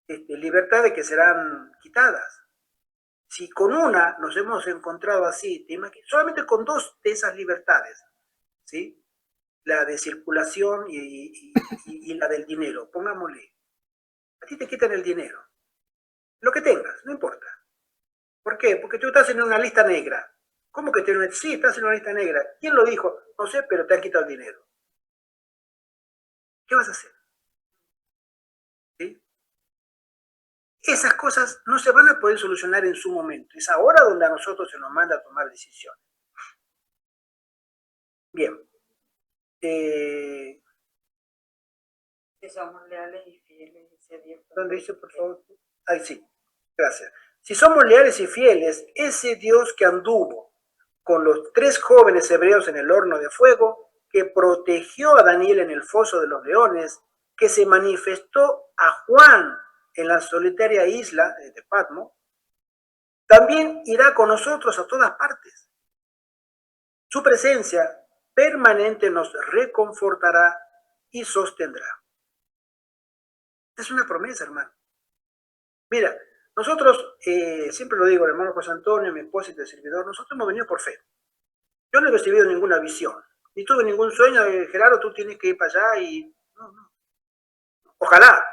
libertades que serán quitadas. Si con una nos hemos encontrado así, solamente con 2 de esas libertades, ¿sí? La de circulación y la del dinero, pongámosle. A ti te quitan el dinero, lo que tengas, no importa. ¿Por qué? Porque tú estás en una lista negra. ¿Cómo que sí, estás en una lista negra? ¿Quién lo dijo? No sé, pero te han quitado el dinero. ¿Qué vas a hacer? ¿Sí? Esas cosas no se van a poder solucionar en su momento. Es ahora donde a nosotros se nos manda a tomar decisiones. Bien. Que somos leales y fieles, dice Dios. ¿Dónde dice, por favor? Ahí sí, gracias. Si somos leales y fieles, ese Dios que anduvo con los 3 jóvenes hebreos en el horno de fuego, que protegió a Daniel en el foso de los leones, que se manifestó a Juan en la solitaria isla de Patmos, también irá con nosotros a todas partes. Su presencia permanente nos reconfortará y sostendrá. Es una promesa, hermano. Mira, nosotros, siempre lo digo, el hermano José Antonio, mi esposa y el servidor, nosotros hemos venido por fe. Yo no he recibido ninguna visión, ni tuve ningún sueño de Gerardo, tú tienes que ir para allá y... No. Ojalá.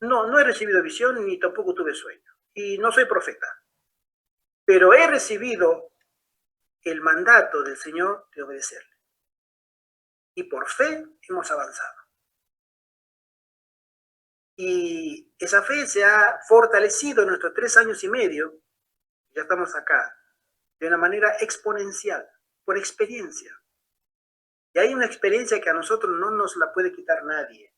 No he recibido visión ni tampoco tuve sueño. Y no soy profeta. Pero he recibido el mandato del Señor de obedecerle. Y por fe hemos avanzado. Y esa fe se ha fortalecido en nuestros 3 años y medio, ya estamos acá, de una manera exponencial, por experiencia. Y hay una experiencia que a nosotros no nos la puede quitar nadie.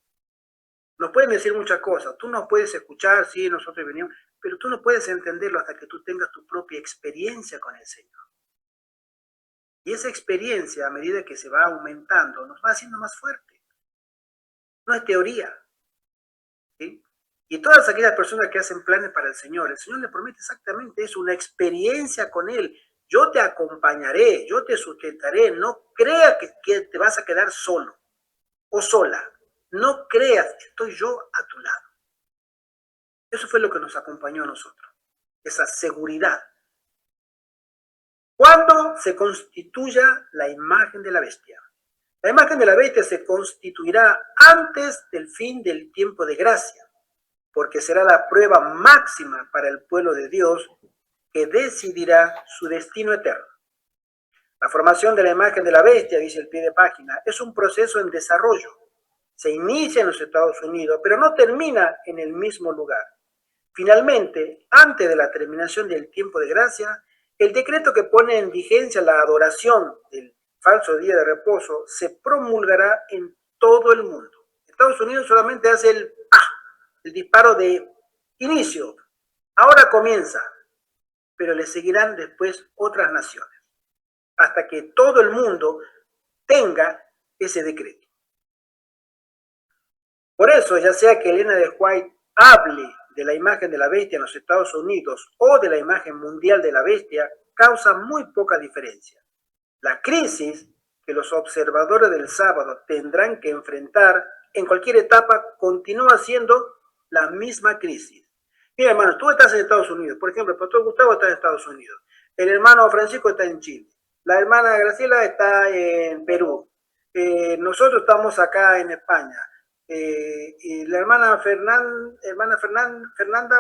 Nos pueden decir muchas cosas, tú nos puedes escuchar, sí, nosotros venimos, pero tú no puedes entenderlo hasta que tú tengas tu propia experiencia con el Señor. Y esa experiencia, a medida que se va aumentando, nos va haciendo más fuerte. No es teoría. ¿Sí? Y todas aquellas personas que hacen planes para el Señor le promete exactamente eso, una experiencia con Él. Yo te acompañaré, yo te sustentaré. No creas que te vas a quedar solo o sola. No creas, estoy yo a tu lado. Eso fue lo que nos acompañó a nosotros, esa seguridad. ¿Cuándo se constituya la imagen de la bestia? La imagen de la bestia se constituirá antes del fin del tiempo de gracia, porque será la prueba máxima para el pueblo de Dios que decidirá su destino eterno. La formación de la imagen de la bestia, dice el pie de página, es un proceso en desarrollo. Se inicia en los Estados Unidos, pero no termina en el mismo lugar. Finalmente, antes de la terminación del tiempo de gracia, el decreto que pone en vigencia la adoración del falso día de reposo se promulgará en todo el mundo. Estados Unidos solamente hace el disparo de inicio. Ahora comienza, pero le seguirán después otras naciones, hasta que todo el mundo tenga ese decreto. Por eso, ya sea que Elena de White hable de la imagen de la bestia en los Estados Unidos o de la imagen mundial de la bestia, causa muy poca diferencia. La crisis que los observadores del sábado tendrán que enfrentar en cualquier etapa continúa siendo la misma crisis. Mira, hermano, tú estás en Estados Unidos, por ejemplo, el pastor Gustavo está en Estados Unidos, el hermano Francisco está en Chile, la hermana Graciela está en Perú, nosotros estamos acá en España, y la hermana Fernanda,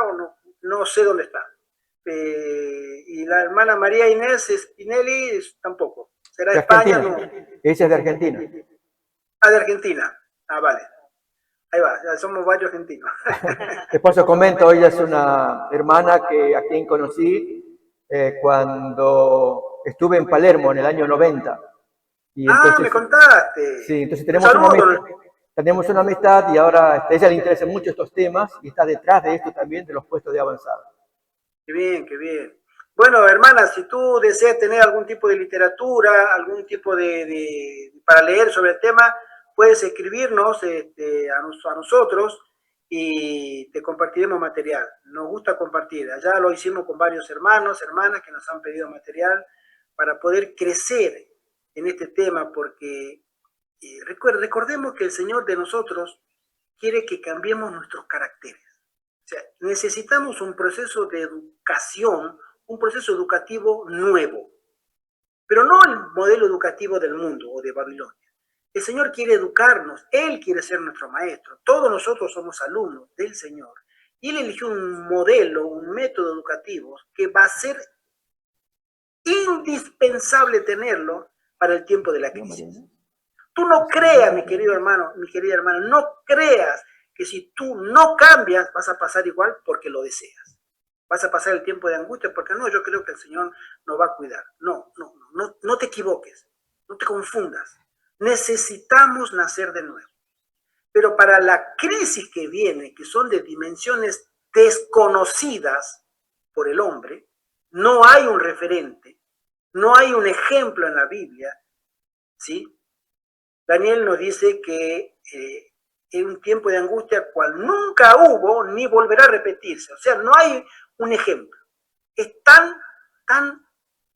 o no sé dónde está, y la hermana María Inés Spinelli tampoco, será de España. No. Ella es de Argentina. Ah, de Argentina, vale. Ahí va, ya somos varios argentinos. Después os comento, ella es una hermana a quien conocí cuando estuve en Palermo en el año 90. Y entonces, me contaste. Sí, entonces tenemos una amistad y ahora a ella le interesan mucho estos temas y está detrás de esto también, de los puestos de avanzada. Qué bien, qué bien. Bueno, hermana, si tú deseas tener algún tipo de literatura, algún tipo para leer sobre el tema, puedes escribirnos a nosotros y te compartiremos material. Nos gusta compartir. Allá lo hicimos con varios hermanos, hermanas que nos han pedido material para poder crecer en este tema, porque recordemos que el Señor de nosotros quiere que cambiemos nuestros caracteres. O sea, necesitamos un proceso de educación, un proceso educativo nuevo, pero no el modelo educativo del mundo o de Babilonia. El Señor quiere educarnos, Él quiere ser nuestro maestro. Todos nosotros somos alumnos del Señor. Y Él eligió un modelo, un método educativo que va a ser indispensable tenerlo para el tiempo de la crisis. Tú no creas, mi querido hermano, mi querida hermana, no creas que si tú no cambias vas a pasar igual porque lo deseas. Vas a pasar el tiempo de angustia porque no, yo creo que el Señor nos va a cuidar. No te equivoques, no te confundas. Necesitamos nacer de nuevo. Pero para la crisis que viene, que son de dimensiones desconocidas por el hombre, no hay un referente, no hay un ejemplo en la Biblia, ¿sí? Daniel nos dice que es un tiempo de angustia cual nunca hubo ni volverá a repetirse. O sea, no hay un ejemplo. Es tan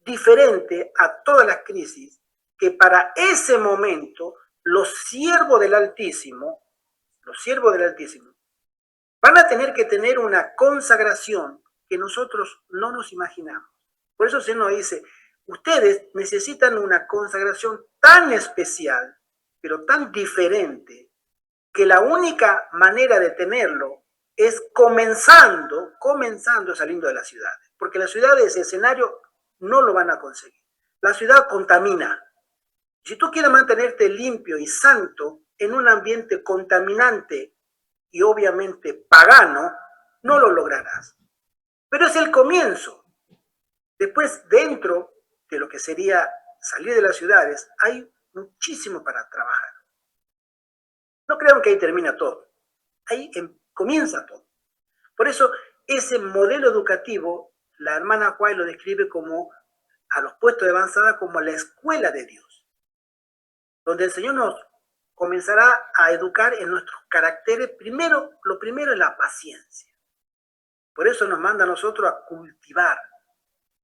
diferente a todas las crisis que para ese momento los siervos del Altísimo van a tener que tener una consagración que nosotros no nos imaginamos. Por eso se nos dice, ustedes necesitan una consagración tan especial, pero tan diferente, que la única manera de tenerlo es comenzando saliendo de las ciudades, porque las ciudades, ese escenario, no lo van a conseguir. La ciudad contamina. Si tú quieres mantenerte limpio y santo en un ambiente contaminante y obviamente pagano, no lo lograrás. Pero es el comienzo. Después, dentro de lo que sería salir de las ciudades, hay muchísimo para trabajar. No crean que ahí termina todo. Ahí comienza todo. Por eso, ese modelo educativo, la hermana Juárez lo describe como, a los puestos de avanzada, como la escuela de Dios, donde el Señor nos comenzará a educar en nuestros caracteres. Lo primero es la paciencia. Por eso nos manda a nosotros a cultivar.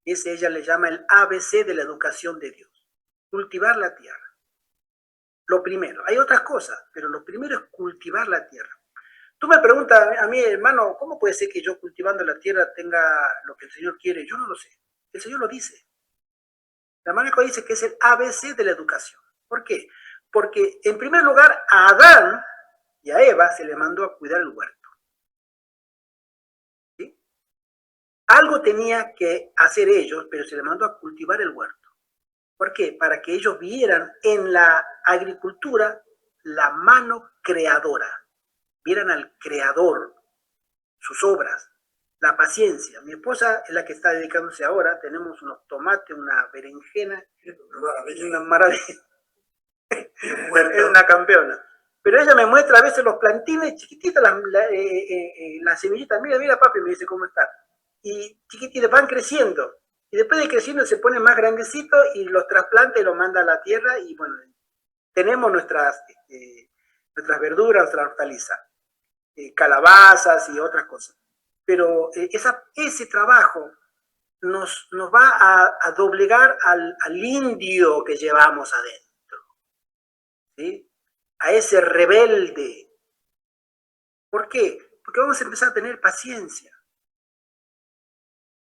Ella le llama el ABC de la educación de Dios. Cultivar la tierra. Lo primero. Hay otras cosas, pero lo primero es cultivar la tierra. Tú me preguntas a mí, hermano, ¿cómo puede ser que yo cultivando la tierra tenga lo que el Señor quiere? Yo no lo sé. El Señor lo dice. La hermana dice que es el ABC de la educación. ¿Por qué? Porque, en primer lugar, a Adán y a Eva se le mandó a cuidar el huerto. ¿Sí? Algo tenía que hacer ellos, pero se le mandó a cultivar el huerto. ¿Por qué? Para que ellos vieran en la agricultura la mano creadora. Vieran al creador, sus obras, la paciencia. Mi esposa es la que está dedicándose ahora. Tenemos unos tomates, una berenjena, una maravilla. Es una campeona. Pero ella me muestra a veces los plantines chiquititos, las semillitas. Mira, papi, me dice cómo están. Y chiquititos van creciendo. Y después de creciendo se ponen más grandecitos y los trasplanta y los manda a la tierra. Y bueno, tenemos nuestras verduras, nuestra hortaliza, calabazas y otras cosas. Pero ese trabajo nos va a doblegar al indio que llevamos adentro, ¿sí? A ese rebelde. ¿Por qué? Porque vamos a empezar a tener paciencia,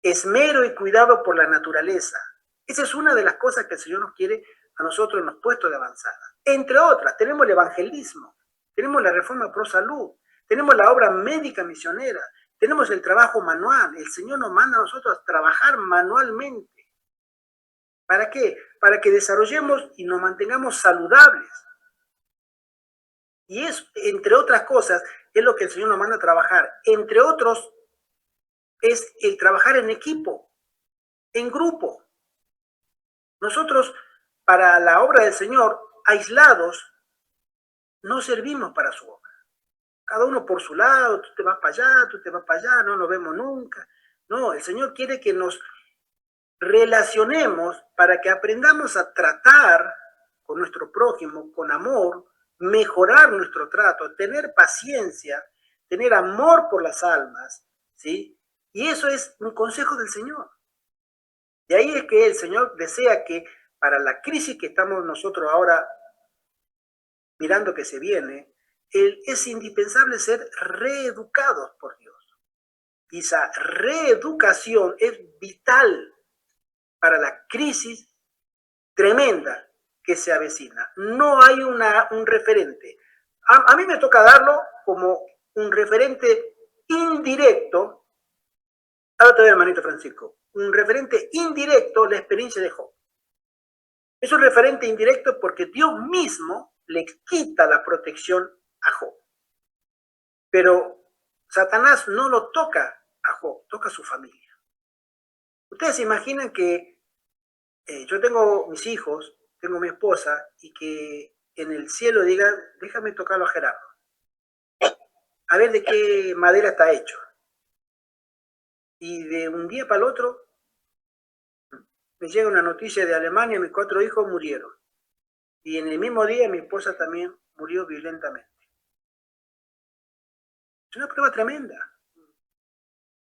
esmero y cuidado por la naturaleza. Esa es una de las cosas que el Señor nos quiere a nosotros en los puestos de avanzada. Entre otras, tenemos el evangelismo, tenemos la reforma pro salud, tenemos la obra médica misionera, tenemos el trabajo manual. El Señor nos manda a nosotros a trabajar manualmente. ¿Para qué? Para que desarrollemos y nos mantengamos saludables. Y es, entre otras cosas, es lo que el Señor nos manda a trabajar. Entre otros, es el trabajar en equipo, en grupo. Nosotros, para la obra del Señor, aislados, no servimos para su obra. Cada uno por su lado, tú te vas para allá, tú te vas para allá, no nos vemos nunca. No, el Señor quiere que nos relacionemos para que aprendamos a tratar con nuestro prójimo con amor, mejorar nuestro trato, tener paciencia, tener amor por las almas, ¿sí? Y eso es un consejo del Señor. De ahí es que el Señor desea que para la crisis que estamos nosotros ahora mirando que se viene, es indispensable ser reeducados por Dios. Y esa reeducación es vital para la crisis tremenda que se avecina. No hay un referente. A mí me toca darlo como un referente indirecto. Ahora te doy, hermanito Francisco. Un referente indirecto, la experiencia de Job. Es un referente indirecto porque Dios mismo le quita la protección a Job. Pero Satanás no lo toca a Job, toca a su familia. Ustedes se imaginan que yo tengo mis hijos, tengo mi esposa, y que en el cielo digan, déjame tocarlo a Gerardo. A ver de qué madera está hecho. Y de un día para el otro, me llega una noticia de Alemania, mis 4 hijos murieron. Y en el mismo día mi esposa también murió violentamente. Es una prueba tremenda.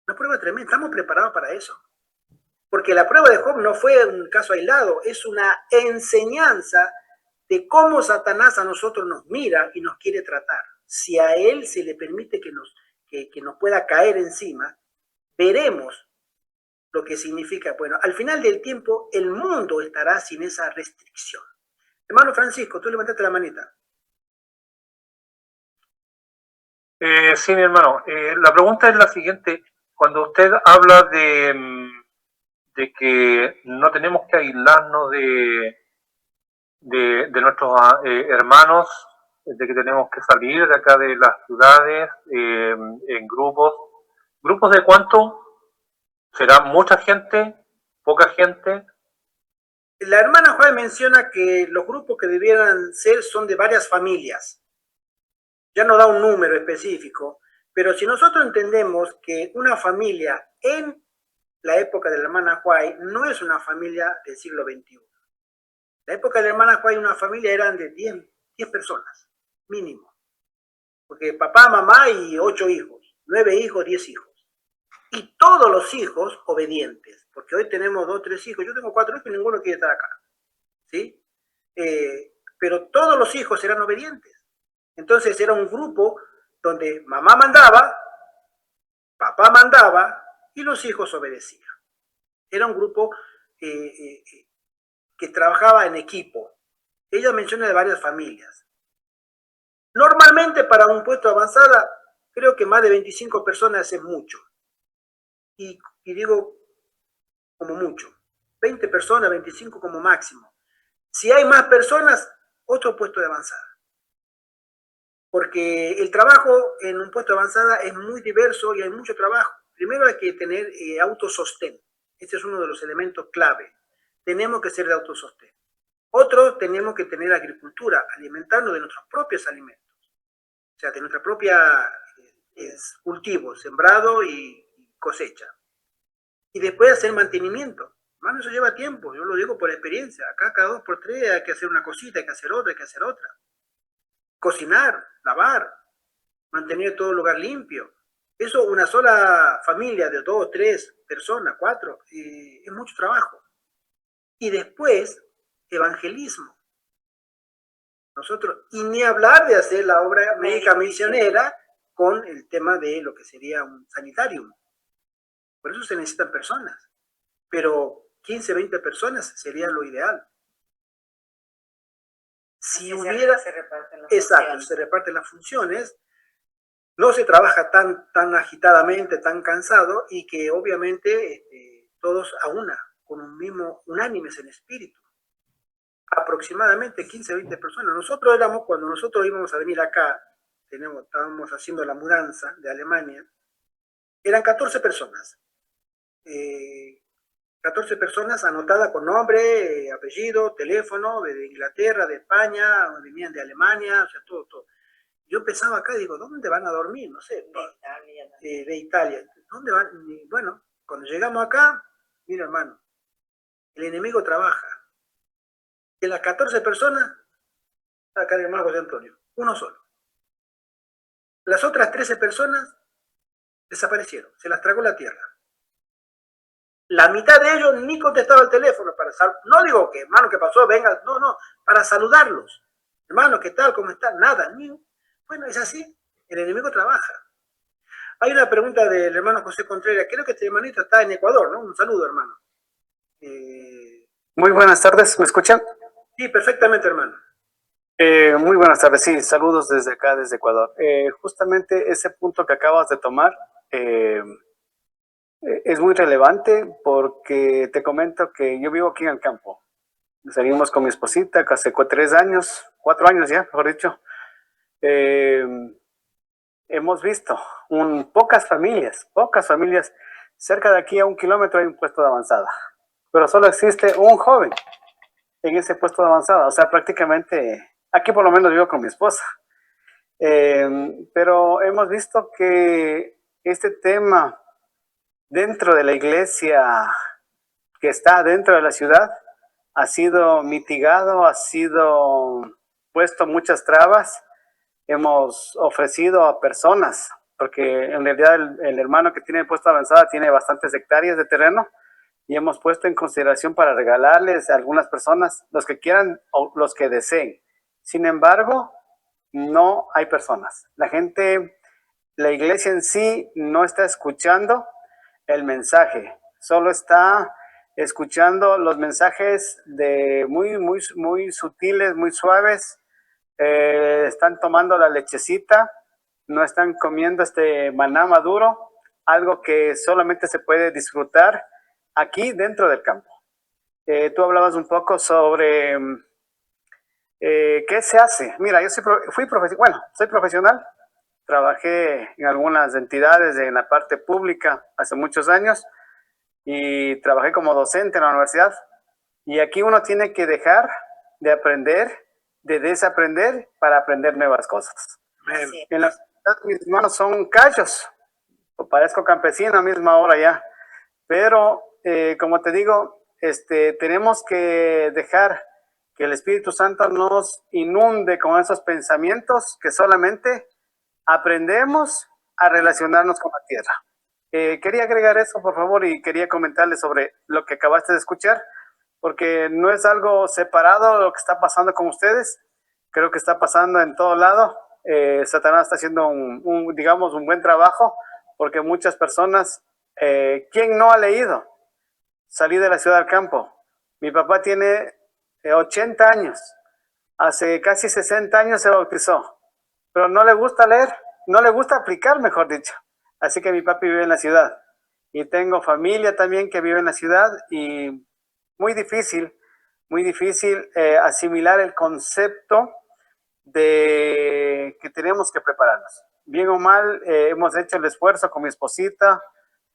Una prueba tremenda. Estamos preparados para eso. Porque la prueba de Job no fue un caso aislado, es una enseñanza de cómo Satanás a nosotros nos mira y nos quiere tratar. Si a él se le permite que nos pueda caer encima, veremos lo que significa. Bueno, al final del tiempo, el mundo estará sin esa restricción. Hermano Francisco, tú levantaste la manita. Sí, mi hermano. La pregunta es la siguiente. Cuando usted habla de de que no tenemos que aislarnos de nuestros hermanos, de que tenemos que salir de acá de las ciudades en grupos. ¿Grupos de cuánto? ¿Será mucha gente? ¿Poca gente? La hermana Juan menciona que los grupos que debieran ser son de varias familias. Ya no da un número específico, pero si nosotros entendemos que una familia en la época de la hermana Huay no es una familia del siglo XXI. La época de la hermana Huay, una familia eran de 10 personas, mínimo. Porque papá, mamá y 8 hijos, 9 hijos, 10 hijos. Y todos los hijos obedientes, porque hoy tenemos 2, 3 hijos, yo tengo 4 hijos y ninguno quiere estar acá, ¿sí? Pero todos los hijos eran obedientes. Entonces era un grupo donde mamá mandaba, papá mandaba y los hijos obedecían. Era un grupo que trabajaba en equipo. Ella menciona de varias familias. Normalmente para un puesto de avanzada, creo que más de 25 personas es mucho. Y digo como mucho, 20 personas, 25 como máximo. Si hay más personas, otro puesto de avanzada. Porque el trabajo en un puesto de avanzada es muy diverso y hay mucho trabajo. Primero hay que tener autosostén. Este es uno de los elementos clave. Tenemos que ser de autosostén. Otro, tenemos que tener agricultura, alimentarnos de nuestros propios alimentos. O sea, de nuestra propia cultivo, sembrado y cosecha. Y después hacer mantenimiento. Hermano, eso lleva tiempo, yo lo digo por experiencia. Acá cada 2 por 3 hay que hacer una cosita, hay que hacer otra, hay que hacer otra. Cocinar, lavar, mantener todo el lugar limpio. Eso, una sola familia de 2, 3 personas, 4, es mucho trabajo. Y después, evangelismo. Nosotros, y ni hablar de hacer la obra médica misionera con el tema de lo que sería un sanitarium. Por eso se necesitan personas. Pero 15, 20 personas sería lo ideal. Si hubiera... Se reparten las exacto, funciones. Se reparten las funciones. No se trabaja tan agitadamente, tan cansado, y que obviamente todos a una, con un mismo, unánimes en espíritu. Aproximadamente 15, 20 personas. Nosotros éramos, cuando nosotros íbamos a venir acá, estábamos haciendo la mudanza de Alemania, eran 14 personas. 14 personas anotadas con nombre, apellido, teléfono, de Inglaterra, de España, venían de Alemania, o sea, todo. Yo pensaba acá y digo, ¿dónde van a dormir? No sé. De Italia. ¿Dónde van? Y bueno, cuando llegamos acá, mira hermano, el enemigo trabaja. De las 14 personas, acá el hermano José Antonio, uno solo. Las otras 13 personas desaparecieron, se las tragó la tierra. La mitad de ellos ni contestaba el teléfono para no digo que, hermano, ¿qué pasó? Venga, no, para saludarlos. Hermano, ¿qué tal? ¿Cómo está? Nada, ni. Bueno, es así, el enemigo trabaja. Hay una pregunta del hermano José Contreras, creo que este hermanito está en Ecuador, ¿no? Un saludo, hermano. Muy buenas tardes, ¿me escuchan? Sí, perfectamente, hermano. Muy buenas tardes, sí, saludos desde acá, desde Ecuador. Justamente ese punto que acabas de tomar es muy relevante porque te comento que yo vivo aquí en el campo. Salimos con mi esposita hace 4 años ya, mejor dicho. Hemos visto pocas familias, cerca de aquí a 1 kilómetro hay un puesto de avanzada, pero solo existe un joven en ese puesto de avanzada, o sea, prácticamente, aquí por lo menos vivo con mi esposa. Pero hemos visto que este tema dentro de la iglesia que está dentro de la ciudad ha sido mitigado, ha sido puesto muchas trabas. Hemos ofrecido a personas, porque en realidad el hermano que tiene puesto avanzada tiene bastantes hectáreas de terreno, y hemos puesto en consideración para regalarles a algunas personas, los que quieran o los que deseen. Sin embargo, no hay personas. La iglesia en sí no está escuchando el mensaje, solo está escuchando los mensajes de muy sutiles, muy suaves. Están tomando la lechecita, no están comiendo este maná maduro, algo que solamente se puede disfrutar aquí dentro del campo. Tú hablabas un poco sobre qué se hace. Mira, yo soy profesional, trabajé en algunas entidades en la parte pública hace muchos años y trabajé como docente en la universidad. Y aquí uno tiene que dejar de aprender, de desaprender para aprender nuevas cosas. Así es. En la ciudad mis manos son callos, parezco campesino a misma hora ya, pero como te digo, tenemos que dejar que el Espíritu Santo nos inunde con esos pensamientos que solamente aprendemos a relacionarnos con la tierra. Quería agregar eso, por favor, y quería comentarles sobre lo que acabaste de escuchar, porque no es algo separado lo que está pasando con ustedes, creo que está pasando en todo lado. Satanás está haciendo digamos, un buen trabajo, porque muchas personas, ¿quién no ha leído? Salí de la ciudad al campo. Mi papá tiene 80 años, hace casi 60 años se bautizó, pero no le gusta leer, no le gusta aplicar, mejor dicho. Así que mi papi vive en la ciudad y tengo familia también que vive en la ciudad y muy difícil asimilar el concepto de que tenemos que prepararnos. Bien o mal, hemos hecho el esfuerzo con mi esposita,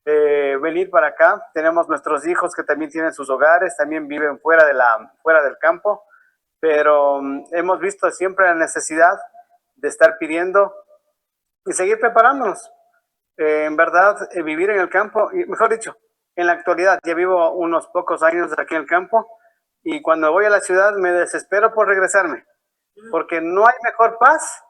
venir para acá. Tenemos nuestros hijos que también tienen sus hogares, también viven fuera del campo, pero hemos visto siempre la necesidad de estar pidiendo y seguir preparándonos. En verdad, vivir en el campo, y mejor dicho, en la actualidad, ya vivo unos pocos años aquí en el campo y cuando voy a la ciudad me desespero por regresarme, porque no hay mejor paz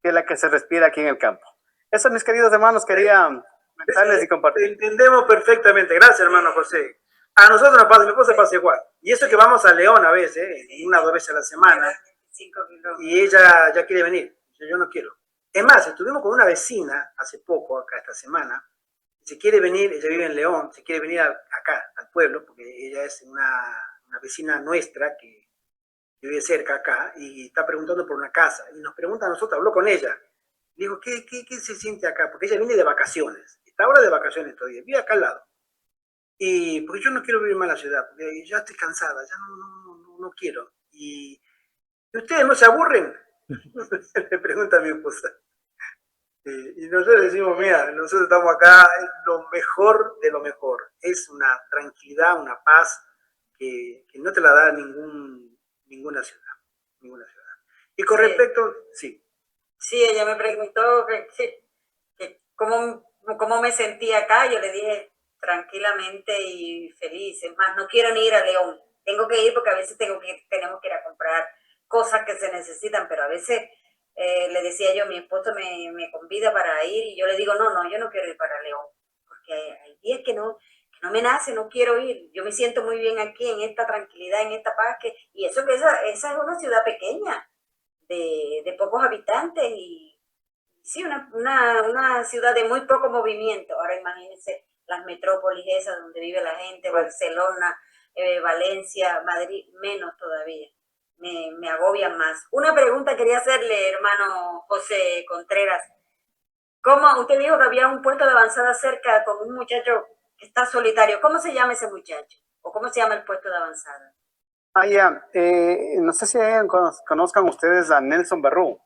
que la que se respira aquí en el campo. Eso, mis queridos hermanos, quería comentarles y compartir. Entendemos perfectamente. Gracias, hermano José. A nosotros nos pasa, mi esposa pasa igual. Y eso que vamos a León a veces, una o dos veces a la semana, 5 kilómetros. y ella ya quiere venir. Yo no quiero. Es más, estuvimos con una vecina hace poco, acá esta semana. Se quiere venir, ella vive en León, se quiere venir acá, al pueblo, porque ella es una vecina nuestra que vive cerca acá y está preguntando por una casa. Y nos pregunta a nosotros, habló con ella. Dijo, ¿qué se siente acá? Porque ella viene de vacaciones. Está ahora de vacaciones todavía, vive acá al lado. Y porque yo no quiero vivir más en la ciudad, porque ya estoy cansada, ya no quiero. Y ustedes no se aburren, le pregunta a mi esposa. Y nosotros decimos, mira, nosotros estamos acá, es lo mejor de lo mejor. Es una tranquilidad, una paz que no te la da ninguna ciudad. Ninguna ciudad. Y con respecto, sí. Sí, ella me preguntó que cómo me sentía acá. Yo le dije tranquilamente y feliz. Es más, no quiero ni ir a León. Tengo que ir porque a veces tenemos que ir a comprar cosas que se necesitan, pero a veces le decía yo, mi esposo me convida para ir y yo le digo, no, yo no quiero ir para León, porque hay días que no me nace, no quiero ir. Yo me siento muy bien aquí, en esta tranquilidad, en esta paz, y eso que esa es una ciudad pequeña, de pocos habitantes y sí, una ciudad de muy poco movimiento. Ahora imagínense las metrópolis esas donde vive la gente, Barcelona, Valencia, Madrid, menos todavía. Me agobian más. Una pregunta quería hacerle, hermano José Contreras. ¿Cómo usted dijo que había un puesto de avanzada cerca con un muchacho que está solitario? ¿Cómo se llama ese muchacho? ¿O cómo se llama el puesto de avanzada? Ya. No sé si conozcan ustedes a Nelson Barrú.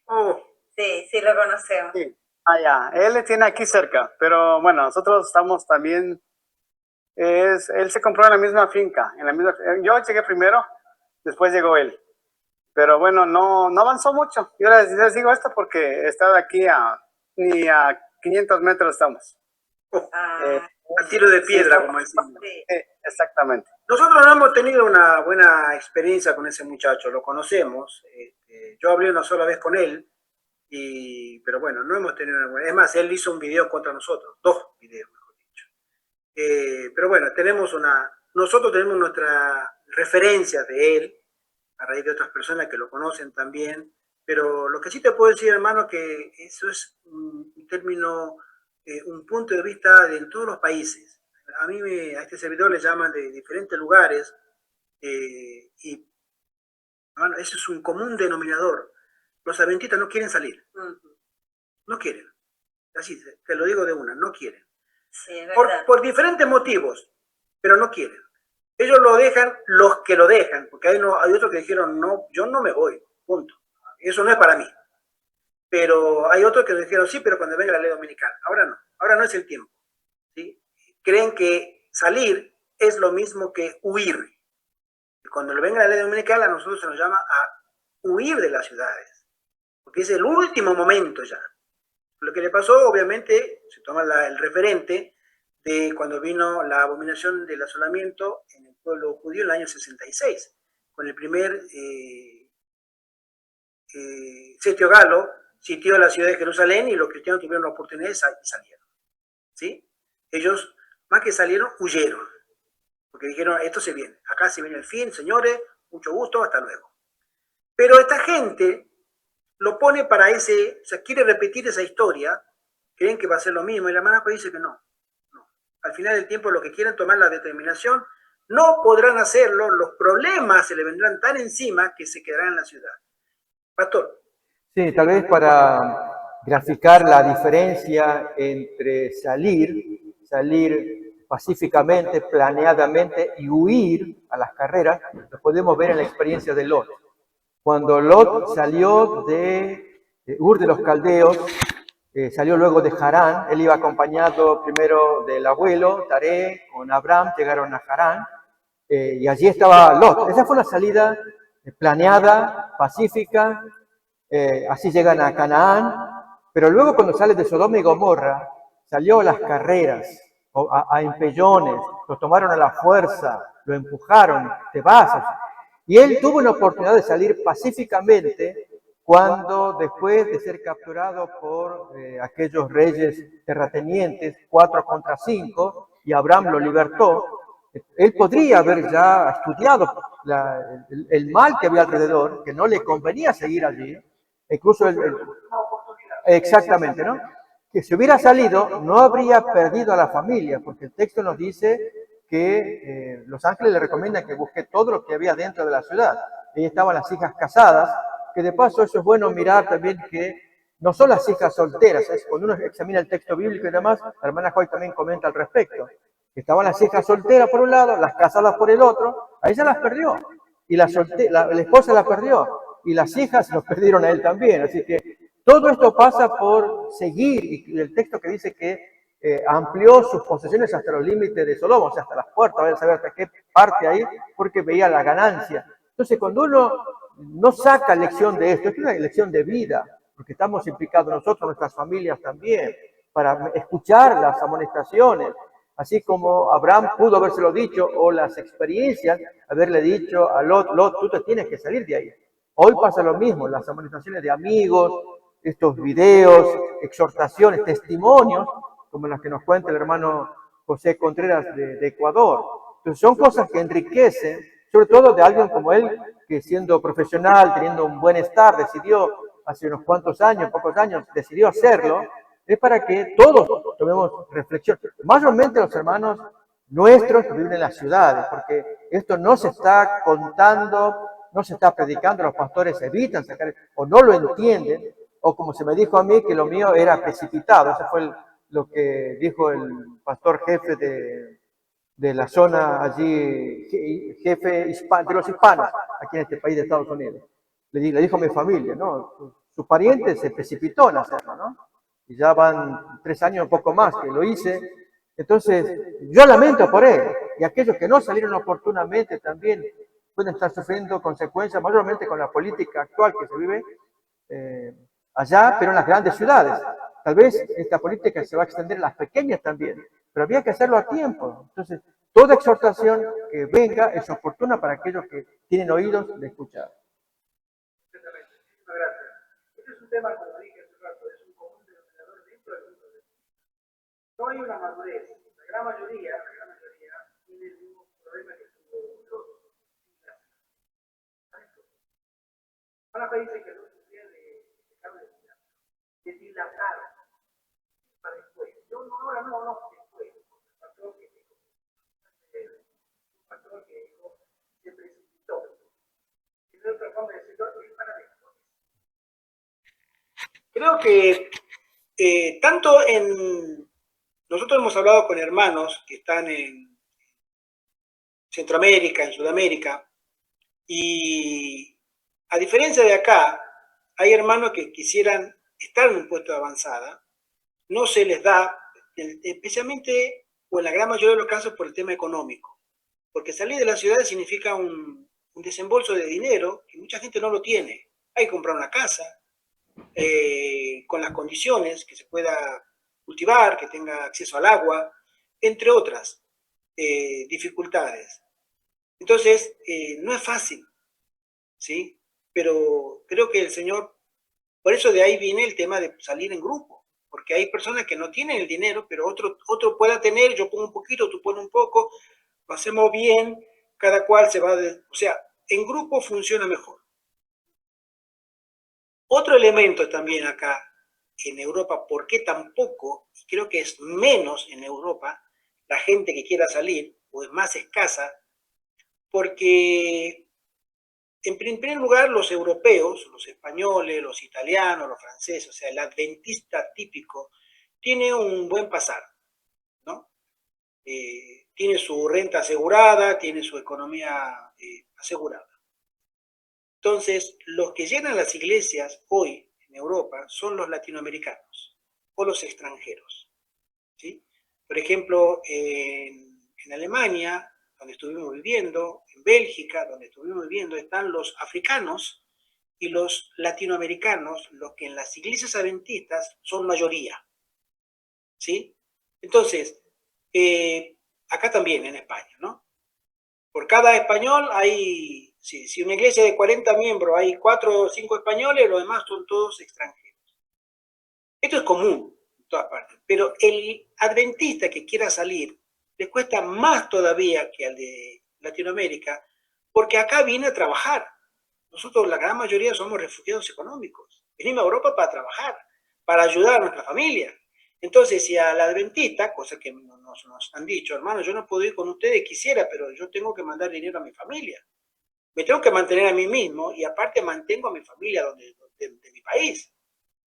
Oh, Sí, lo conocemos. Sí. Ya. Él le tiene aquí cerca, pero bueno, nosotros estamos también. Él se compró en la misma finca, yo llegué primero, después llegó él. Pero bueno, no avanzó mucho. Yo les digo esto porque está de aquí ni a 500 metros estamos. a tiro de piedra, como decimos. Sí. Exactamente. Nosotros no hemos tenido una buena experiencia con ese muchacho, lo conocemos. Yo hablé una sola vez con él, pero bueno, no hemos tenido una buena. Es más, él hizo un video contra nosotros, 2 videos, mejor dicho. Pero bueno, nosotros tenemos nuestra referencia de él, a raíz de otras personas que lo conocen también. Pero lo que sí te puedo decir, hermano, que eso es un término, un punto de vista en todos los países. A este servidor le llaman de diferentes lugares y bueno, eso es un común denominador. Los adventistas no quieren salir, no quieren. Así te lo digo de una, no quieren. Sí, es verdad. por diferentes motivos, pero no quieren. Ellos lo dejan, los que lo dejan, porque hay otros que dijeron, no, yo no me voy, punto. Eso no es para mí. Pero hay otros que dijeron, sí, pero cuando venga la ley dominical. Ahora no es el tiempo. ¿Sí? Creen que salir es lo mismo que huir. Y cuando le venga la ley dominical, a nosotros se nos llama a huir de las ciudades, porque es el último momento ya. Lo que le pasó, obviamente, se toma el referente de cuando vino la abominación del asolamiento en el pueblo judío en el año 66, con el primer sitio galo, sitió la ciudad de Jerusalén y los cristianos tuvieron la oportunidad y salieron. ¿Sí? Ellos, más que salieron, huyeron, porque dijeron, esto se viene, acá se viene el fin, señores, mucho gusto, hasta luego. Pero esta gente lo pone para o sea, quiere repetir esa historia, creen que va a ser lo mismo, y la hermana dice que no. Al final del tiempo, los que quieren tomar la determinación no podrán hacerlo, los problemas se le vendrán tan encima que se quedarán en la ciudad. Pastor. Sí, tal vez para graficar la diferencia entre salir pacíficamente, planeadamente y huir a las carreras, lo podemos ver en la experiencia de Lot. Cuando Lot salió de Ur de los Caldeos, salió luego de Harán, él iba acompañado primero del abuelo, Taré, con Abraham, llegaron a Harán, y allí estaba Lot. Esa fue una salida planeada, pacífica, así llegan a Canaán, pero luego cuando sale de Sodoma y Gomorra, salió a las carreras, a empellones, lo tomaron a la fuerza, lo empujaron, te vas. Y él tuvo una oportunidad de salir pacíficamente cuando después de ser capturado por aquellos reyes terratenientes, 4 contra 5, y Abraham lo libertó, él podría haber ya estudiado el mal que había alrededor, que no le convenía seguir allí, incluso exactamente, ¿no? Que si hubiera salido no habría perdido a la familia, porque el texto nos dice que los ángeles le recomiendan que busque todo lo que había dentro de la ciudad. Ahí estaban las hijas casadas, que de paso eso es bueno mirar también que no son las hijas solteras, es cuando uno examina el texto bíblico y demás, la hermana Joy también comenta al respecto, que estaban las hijas solteras por un lado, las casadas por el otro, a ella las perdió, y la esposa la perdió, y las hijas los perdieron a él también, así que todo esto pasa por seguir, y el texto que dice que amplió sus posesiones hasta los límites de Sodoma, o sea, hasta las puertas, vaya a saber hasta qué parte ahí, porque veía la ganancia. Entonces, cuando uno no saca lección de esto, es una lección de vida, porque estamos implicados nosotros, nuestras familias también, para escuchar las amonestaciones, así como Abraham pudo habérselo dicho, o las experiencias, haberle dicho a Lot, tú te tienes que salir de ahí. Hoy pasa lo mismo, las amonestaciones de amigos, estos videos, exhortaciones, testimonios, como las que nos cuenta el hermano José Contreras de Ecuador. Entonces son cosas que enriquecen, sobre todo de alguien como él, que siendo profesional, teniendo un buen estar, decidió hace unos cuantos años, pocos años, decidió hacerlo, es para que todos tomemos reflexión, mayormente los hermanos nuestros que viven en las ciudades, porque esto no se está contando, no se está predicando, los pastores evitan sacar, o no lo entienden, o como se me dijo a mí, que lo mío era precipitado. Eso fue lo que dijo el pastor jefe de la zona allí, jefe de los hispanos, aquí en este país de Estados Unidos. Le dijo a mi familia, ¿no? Su pariente se precipitó en hacerlo, ¿no? Y ya van 3 años, un poco más que lo hice. Entonces, yo lamento por él. Y aquellos que no salieron oportunamente también pueden estar sufriendo consecuencias, mayormente con la política actual que se vive allá, pero en las grandes ciudades. Tal vez esta política se va a extender a las pequeñas también, pero había que hacerlo a tiempo. Entonces, toda exhortación que venga es oportuna para aquellos que tienen oídos de escuchar. Muchas gracias. Este es un tema, como dije hace rato, es un común denominador dentro del mundo del mundo. No hay una madurez. La gran mayoría tiene el mismo problema que tuvo los. Ahora dice que no se de cambio de dilatar para después. Yo no, ahora no, después. Un pastor que dijo, se precipitó. Y de otra forma de decirlo, es para después. Creo que tanto en nosotros hemos hablado con hermanos que están en Centroamérica, en Sudamérica, y a diferencia de acá, hay hermanos que quisieran estar en un puesto de avanzada, no se les da, especialmente o en la gran mayoría de los casos por el tema económico, porque salir de la ciudad significa un desembolso de dinero que mucha gente no lo tiene. Hay que comprar una casa con las condiciones, que se pueda cultivar, que tenga acceso al agua, entre otras dificultades. Entonces, no es fácil, ¿sí? Pero creo que el Señor, por eso de ahí viene el tema de salir en grupo, porque hay personas que no tienen el dinero, pero otro pueda tener, yo pongo un poquito, tú pones un poco, lo hacemos bien, cada cual se va, o sea, en grupo funciona mejor. Otro elemento también acá en Europa, ¿por qué tampoco, y creo que es menos en Europa, la gente que quiera salir, o es más escasa? Porque en primer lugar, los europeos, los españoles, los italianos, los franceses, o sea, el adventista típico, tiene un buen pasar, ¿no? Tiene su renta asegurada, tiene su economía asegurada. Entonces, los que llenan las iglesias hoy en Europa son los latinoamericanos o los extranjeros, ¿sí? Por ejemplo, en Alemania, donde estuvimos viviendo, en Bélgica, donde estuvimos viviendo, están los africanos y los latinoamericanos, los que en las iglesias adventistas son mayoría, ¿sí? Entonces, acá también en España, ¿no? Por cada español hay, si una iglesia de 40 miembros hay 4 o 5 españoles, los demás son todos extranjeros. Esto es común en todas partes, pero el adventista que quiera salir le cuesta más todavía que al de Latinoamérica, porque acá viene a trabajar. Nosotros, la gran mayoría, somos refugiados económicos. Venimos a Europa para trabajar, para ayudar a nuestra familia. Entonces, si al adventista, cosa que nos han dicho, hermano, yo no puedo ir con ustedes, quisiera, pero yo tengo que mandar dinero a mi familia. Me tengo que mantener a mí mismo y aparte mantengo a mi familia de mi país.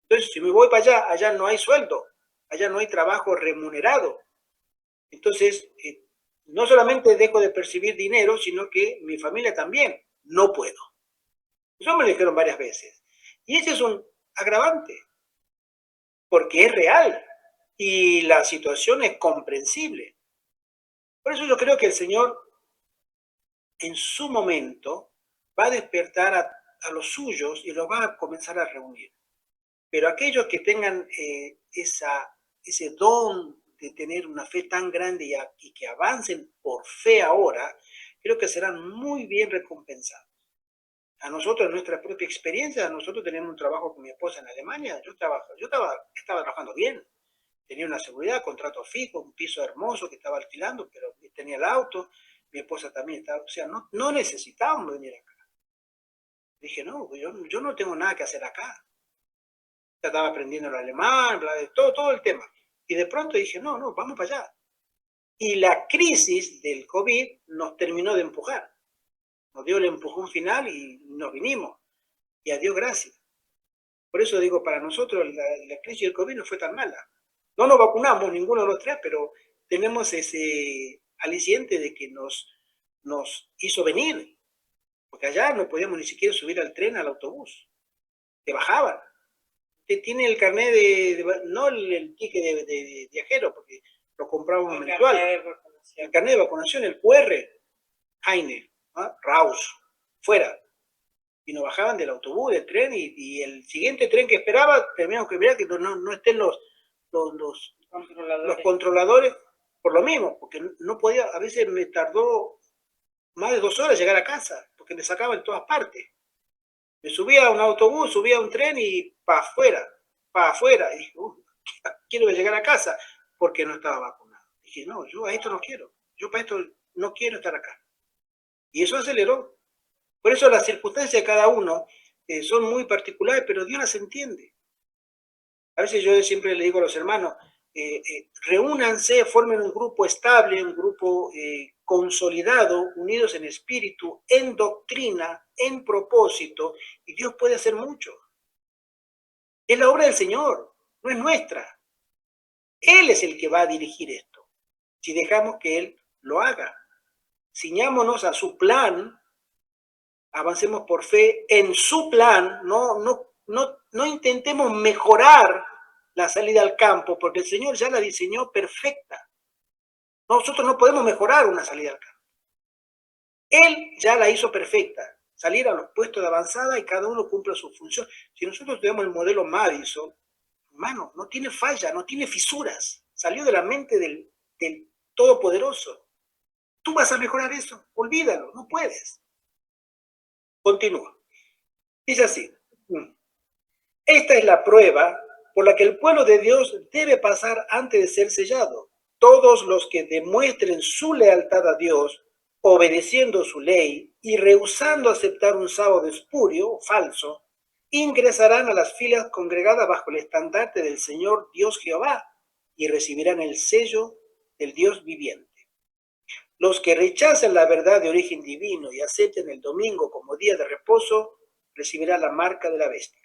Entonces, si me voy para allá, allá no hay sueldo, allá no hay trabajo remunerado. Entonces, no solamente dejo de percibir dinero, sino que mi familia también. No puedo. Eso me lo dijeron varias veces. Y ese es un agravante, porque es real y la situación es comprensible. Por eso yo creo que el Señor, en su momento, va a despertar a los suyos y los va a comenzar a reunir. Pero aquellos que tengan ese don de tener una fe tan grande y que avancen por fe ahora, creo que serán muy bien recompensados. A nosotros, en nuestra propia experiencia, nosotros tenemos un trabajo con mi esposa en Alemania, yo estaba trabajando bien, tenía una seguridad, contrato fijo, un piso hermoso que estaba alquilando, pero tenía el auto, mi esposa también estaba, o sea, no necesitábamos venir acá. Dije, no, yo no tengo nada que hacer acá. Estaba aprendiendo el alemán, todo el tema. Y de pronto dije, no, vamos para allá. Y la crisis del COVID nos terminó de empujar. Nos dio el empujón final y nos vinimos. Y a Dios gracias. Por eso digo, para nosotros la crisis del COVID no fue tan mala. No nos vacunamos ninguno de los tres, pero tenemos ese aliciente de que nos hizo venir. Porque allá no podíamos ni siquiera subir al tren, al autobús. Te bajaban. Tiene el carnet no el ticket de viajero, porque lo compramos mensual. El carnet de vacunación, el QR, Heine, ¿no? Raus, fuera. Y nos bajaban del autobús, del tren, y el siguiente tren que esperaba, teníamos que ver que no estén los controladores, por lo mismo, porque no podía, a veces me tardó más de 2 horas llegar a casa, porque me sacaban en todas partes. Me subía a un autobús, subía a un tren y para afuera. Y dije, quiero llegar a casa porque no estaba vacunado. Dije, no, yo a esto no quiero. Yo para esto no quiero estar acá. Y eso aceleró. Por eso las circunstancias de cada uno son muy particulares, pero Dios las entiende. A veces yo siempre le digo a los hermanos, reúnanse, formen un grupo estable, un grupo consolidado, unidos en espíritu, en doctrina, en propósito, y Dios puede hacer mucho. Es la obra del Señor, no es nuestra. Él es el que va a dirigir esto, si dejamos que Él lo haga. Ciñámonos a su plan, avancemos por fe en su plan, no intentemos mejorar la salida al campo, porque el Señor ya la diseñó perfecta. Nosotros no podemos mejorar una salida al campo. Él ya la hizo perfecta, salir a los puestos de avanzada y cada uno cumple su función. Si nosotros tenemos el modelo Madison, hermano, no tiene falla, no tiene fisuras, salió de la mente del Todopoderoso. ¿Tú vas a mejorar eso? Olvídalo, no puedes. Continúa. Dice así: esta es la prueba por la que el pueblo de Dios debe pasar antes de ser sellado. Todos los que demuestren su lealtad a Dios, obedeciendo su ley y rehusando aceptar un sábado espurio o falso, ingresarán a las filas congregadas bajo el estandarte del Señor Dios Jehová y recibirán el sello del Dios viviente. Los que rechacen la verdad de origen divino y acepten el domingo como día de reposo, recibirán la marca de la bestia.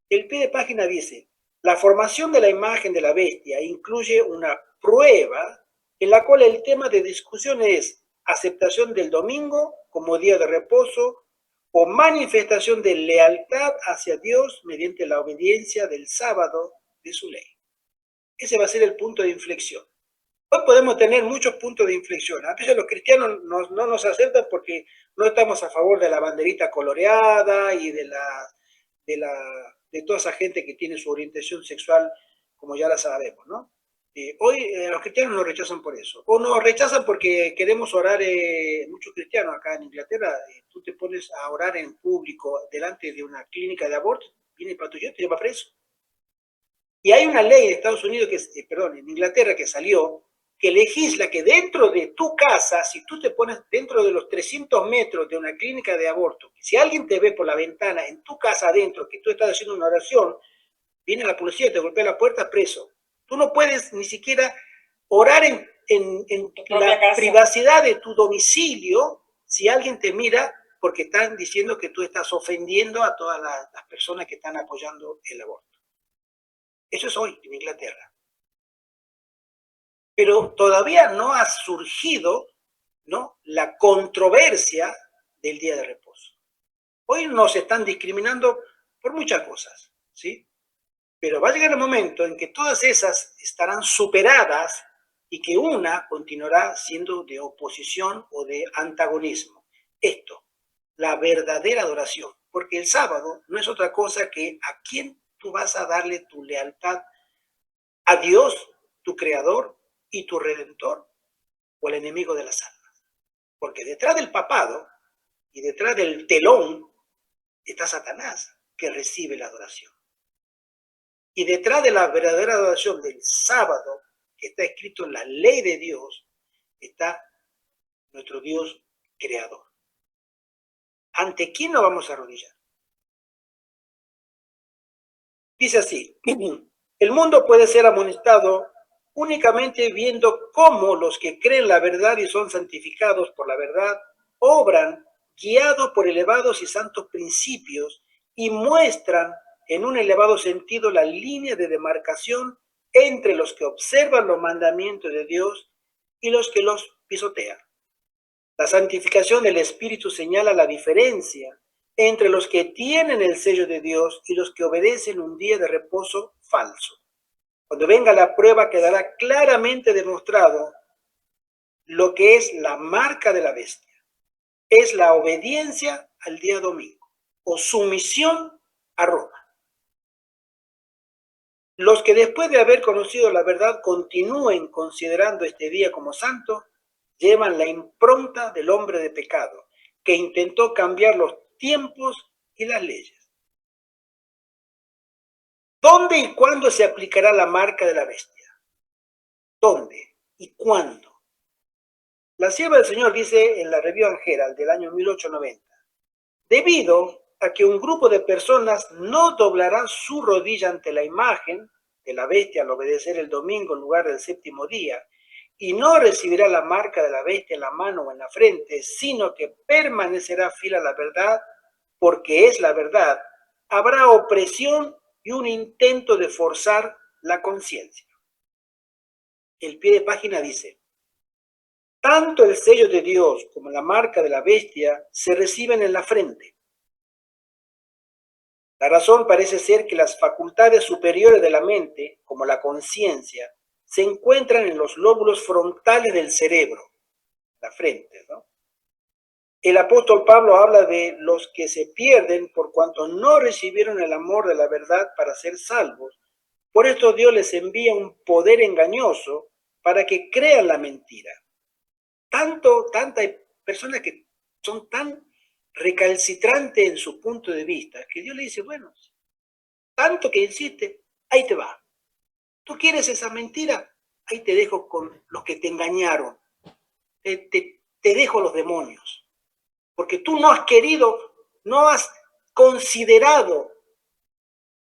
El pie de página dice: la formación de la imagen de la bestia incluye una prueba en la cual el tema de discusión es aceptación del domingo como día de reposo o manifestación de lealtad hacia Dios mediante la obediencia del sábado de su ley. Ese va a ser el punto de inflexión. Hoy podemos tener muchos puntos de inflexión. A veces los cristianos no nos aceptan porque no estamos a favor de la banderita coloreada y de toda esa gente que tiene su orientación sexual, como ya la sabemos, ¿no? Hoy los cristianos nos rechazan por eso. O nos rechazan porque queremos orar, muchos cristianos acá en Inglaterra, tú te pones a orar en público delante de una clínica de aborto, viene el patrullero y te lleva preso. Y hay una ley en Estados Unidos, en Inglaterra, que salió, que legisla que dentro de tu casa, si tú te pones dentro de los 300 metros de una clínica de aborto, si alguien te ve por la ventana en tu casa adentro, que tú estás haciendo una oración, viene la policía, te golpea la puerta, preso. Tú no puedes ni siquiera orar en la privacidad de tu domicilio si alguien te mira, porque están diciendo que tú estás ofendiendo a todas las personas que están apoyando el aborto. Eso es hoy en Inglaterra. Pero todavía no ha surgido, ¿no?, la controversia del día de reposo. Hoy nos están discriminando por muchas cosas, ¿sí? Pero va a llegar el momento en que todas esas estarán superadas y que una continuará siendo de oposición o de antagonismo. Esto, la verdadera adoración. Porque el sábado no es otra cosa que a quién tú vas a darle tu lealtad: a Dios, tu creador y tu redentor, o al enemigo de las almas. Porque detrás del papado y detrás del telón está Satanás, que recibe la adoración. Y detrás de la verdadera adoración del sábado, que está escrito en la ley de Dios, está nuestro Dios creador. ¿Ante quién nos vamos a arrodillar? Dice así: el mundo puede ser amonestado únicamente viendo cómo los que creen la verdad y son santificados por la verdad obran guiados por elevados y santos principios y muestran en un elevado sentido la línea de demarcación entre los que observan los mandamientos de Dios y los que los pisotean. La santificación del Espíritu señala la diferencia entre los que tienen el sello de Dios y los que obedecen un día de reposo falso. Cuando venga la prueba quedará claramente demostrado lo que es la marca de la bestia. Es la obediencia al día domingo o sumisión a Roma. Los que después de haber conocido la verdad continúen considerando este día como santo, llevan la impronta del hombre de pecado, que intentó cambiar los tiempos y las leyes. ¿Dónde y cuándo se aplicará la marca de la bestia? ¿Dónde y cuándo? La sierva del Señor dice en la Review and Herald del año 1890, debido a que un grupo de personas no doblará su rodilla ante la imagen de la bestia al obedecer el domingo en lugar del séptimo día, y no recibirá la marca de la bestia en la mano o en la frente, sino que permanecerá fiel a la verdad, porque es la verdad, habrá opresión y un intento de forzar la conciencia. el pie de página dice: tanto el sello de Dios como la marca de la bestia se reciben en la frente. La razón parece ser que las facultades superiores de la mente, como la conciencia, se encuentran en los lóbulos frontales del cerebro, la frente, ¿no? El apóstol Pablo habla de los que se pierden por cuanto no recibieron el amor de la verdad para ser salvos. Por esto Dios les envía un poder engañoso para que crean la mentira. Tanta hay personas que son tan recalcitrantes en su punto de vista que Dios le dice, bueno, tanto que insiste, ahí te va. ¿Tú quieres esa mentira? Ahí te dejo con los que te engañaron. Te dejo los demonios. Porque tú no has querido, no has considerado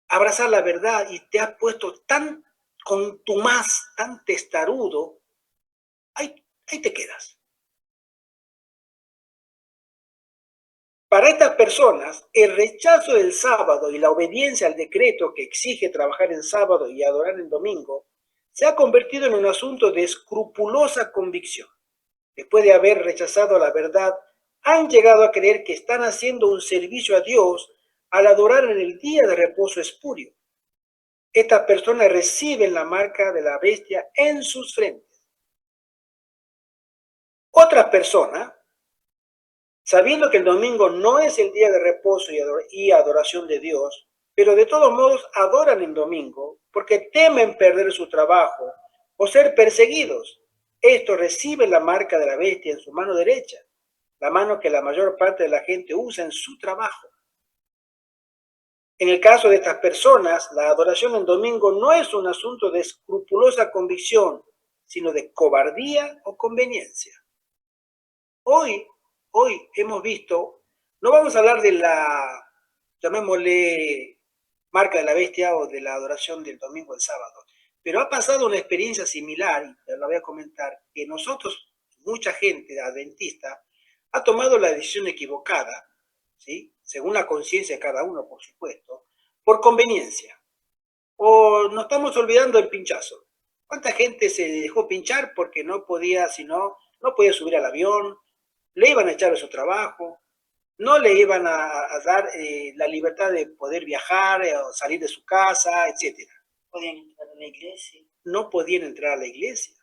abrazar la verdad y te has puesto tan contumaz, tan testarudo, ahí te quedas. Para estas personas, el rechazo del sábado y la obediencia al decreto que exige trabajar en sábado y adorar en domingo se ha convertido en un asunto de escrupulosa convicción. Después de haber rechazado la verdad, han llegado a creer que están haciendo un servicio a Dios al adorar en el día de reposo espurio. Estas personas reciben la marca de la bestia en sus frentes. Otras personas, sabiendo que el domingo no es el día de reposo y adoración de Dios, pero de todos modos adoran el domingo porque temen perder su trabajo o ser perseguidos. Estos reciben la marca de la bestia en su mano derecha, la mano que la mayor parte de la gente usa en su trabajo. En el caso de estas personas, la adoración en domingo no es un asunto de escrupulosa convicción, sino de cobardía o conveniencia. Hoy hemos visto, no vamos a hablar de la, llamémosle, marca de la bestia o de la adoración del domingo al sábado, pero ha pasado una experiencia similar, y te la voy a comentar, que nosotros, mucha gente adventista, ha tomado la decisión equivocada, ¿sí? Según la conciencia de cada uno, por supuesto, por conveniencia. O nos estamos olvidando del pinchazo. ¿Cuánta gente se dejó pinchar porque no podía, no podía subir al avión, le iban a echar de su trabajo, no le iban a dar la libertad de poder viajar o salir de su casa, etc. Podían entrar a la iglesia. No podían entrar a la iglesia.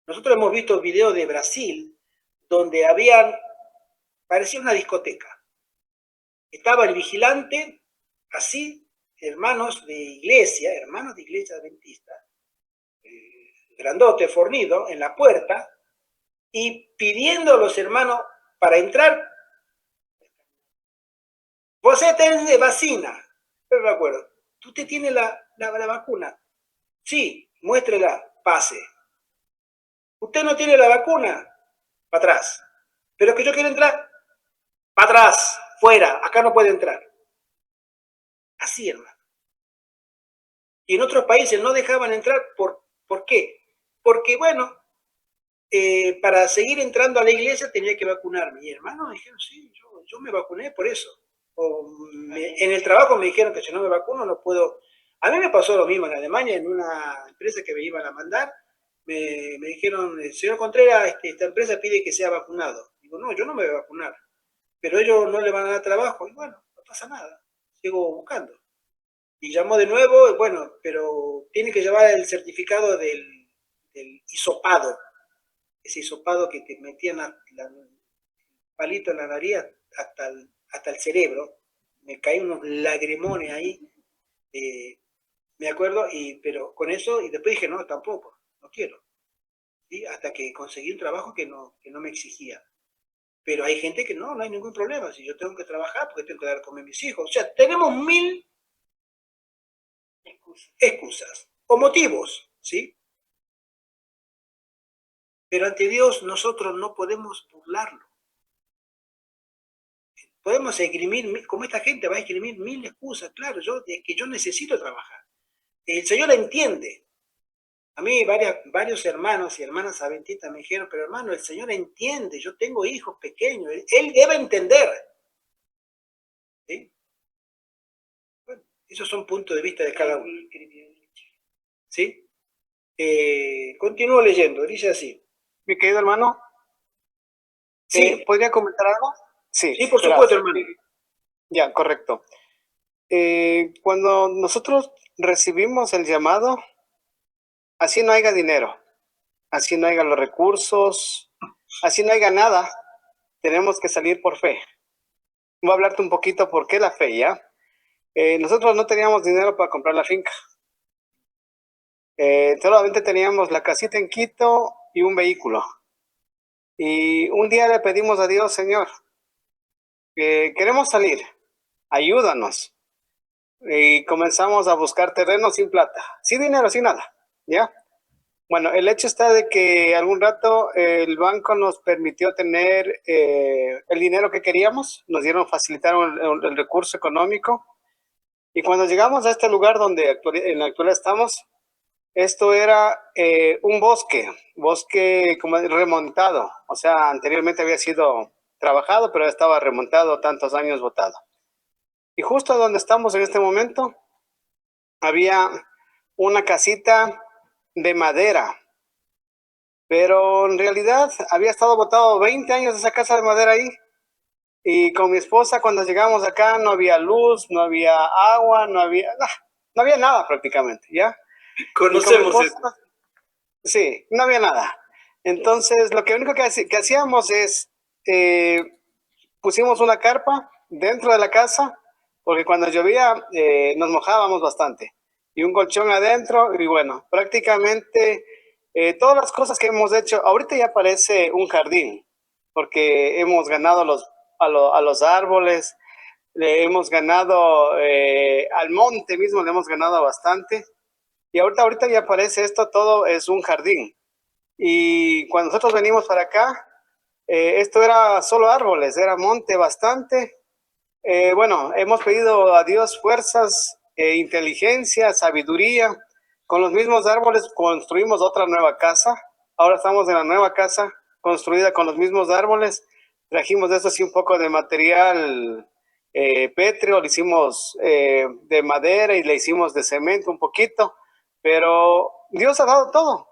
Nosotros hemos visto videos de Brasil donde parecía una discoteca. Estaba el vigilante, así, hermanos de iglesia adventista, grandote, fornido, en la puerta, y pidiendo a los hermanos para entrar. Usted tiene vacina, no me acuerdo. ¿Usted tiene la vacuna? Sí, muéstrela, pase. ¿Usted no tiene la vacuna? Para atrás. Pero es que yo quiero entrar, para atrás, fuera, acá no puede entrar. Así, hermano. Y en otros países no dejaban entrar, ¿por qué? Porque, bueno, para seguir entrando a la iglesia tenía que vacunarme. Y hermanos me dijeron, sí, yo me vacuné por eso. En el trabajo me dijeron que si no me vacuno no puedo. A mí me pasó lo mismo en Alemania, en una empresa que me iban a mandar, me dijeron, señor Contreras, esta empresa pide que sea vacunado. Digo, no, yo no me voy a vacunar, pero ellos no le van a dar trabajo. Y bueno, no pasa nada, sigo buscando. Y llamó de nuevo, y bueno, pero tiene que llevar el certificado del hisopado, ese hisopado que te metían el palito en la nariz hasta el cerebro. Me caí unos lagrimones ahí, me acuerdo, pero con eso, y después dije, no, tampoco, no quiero. ¿Sí? Hasta que conseguí un trabajo que no me exigía. Pero hay gente que no hay ningún problema. Si yo tengo que trabajar, porque tengo que dar a comer a mis hijos. O sea, tenemos 1000 excusas o motivos, ¿sí? Pero ante Dios nosotros no podemos burlarlo. Podemos esgrimir, como esta gente va a esgrimir 1000 excusas, claro, es que yo necesito trabajar. El Señor entiende. A mí varios hermanos y hermanas adventistas me dijeron, pero hermano, el Señor entiende, yo tengo hijos pequeños, Él debe entender. ¿Sí? Bueno, esos son puntos de vista de cada uno. ¿Sí? Continúo leyendo, dice así. Mi querido hermano, Sí, ¿podría comentar algo? Sí, sí, por verás. supuesto, hermano. Ya, correcto. Cuando nosotros recibimos el llamado, así no haya dinero, así no haya los recursos, así no haya nada, tenemos que salir por fe. Voy a hablarte un poquito por qué la fe, ¿ya? Nosotros no teníamos dinero para comprar la finca. Solamente teníamos la casita en Quito y un vehículo. Y un día le pedimos a Dios, Señor, queremos salir, ayúdanos. Y comenzamos a buscar terreno sin plata, sin dinero, sin nada, ¿ya? Bueno, el hecho está de que algún rato el banco nos permitió tener el dinero que queríamos, facilitaron el recurso económico. Y cuando llegamos a este lugar donde en la actualidad estamos, esto era un bosque como remontado, o sea, anteriormente había sido trabajado, pero estaba remontado, tantos años botado. Y justo donde estamos en este momento, había una casita de madera, pero en realidad había estado botado 20 años esa casa de madera ahí. Y con mi esposa cuando llegamos acá no había luz, no había agua, no había nada prácticamente, ¿ya? Conocemos esto. Sí, no había nada. Entonces, lo único que hacíamos es, pusimos una carpa dentro de la casa, porque cuando llovía nos mojábamos bastante. Y un colchón adentro, y bueno, prácticamente todas las cosas que hemos hecho, ahorita ya parece un jardín, porque hemos ganado a los árboles, le hemos ganado al monte mismo, le hemos ganado bastante. Y ahorita ya parece esto todo es un jardín. Y cuando nosotros venimos para acá, esto era solo árboles, era monte bastante. Bueno, hemos pedido a Dios fuerzas, inteligencia, sabiduría. Con los mismos árboles construimos otra nueva casa. Ahora estamos en la nueva casa construida con los mismos árboles. Trajimos de eso sí un poco de material pétreo, le hicimos de madera y le hicimos de cemento un poquito, pero Dios ha dado todo.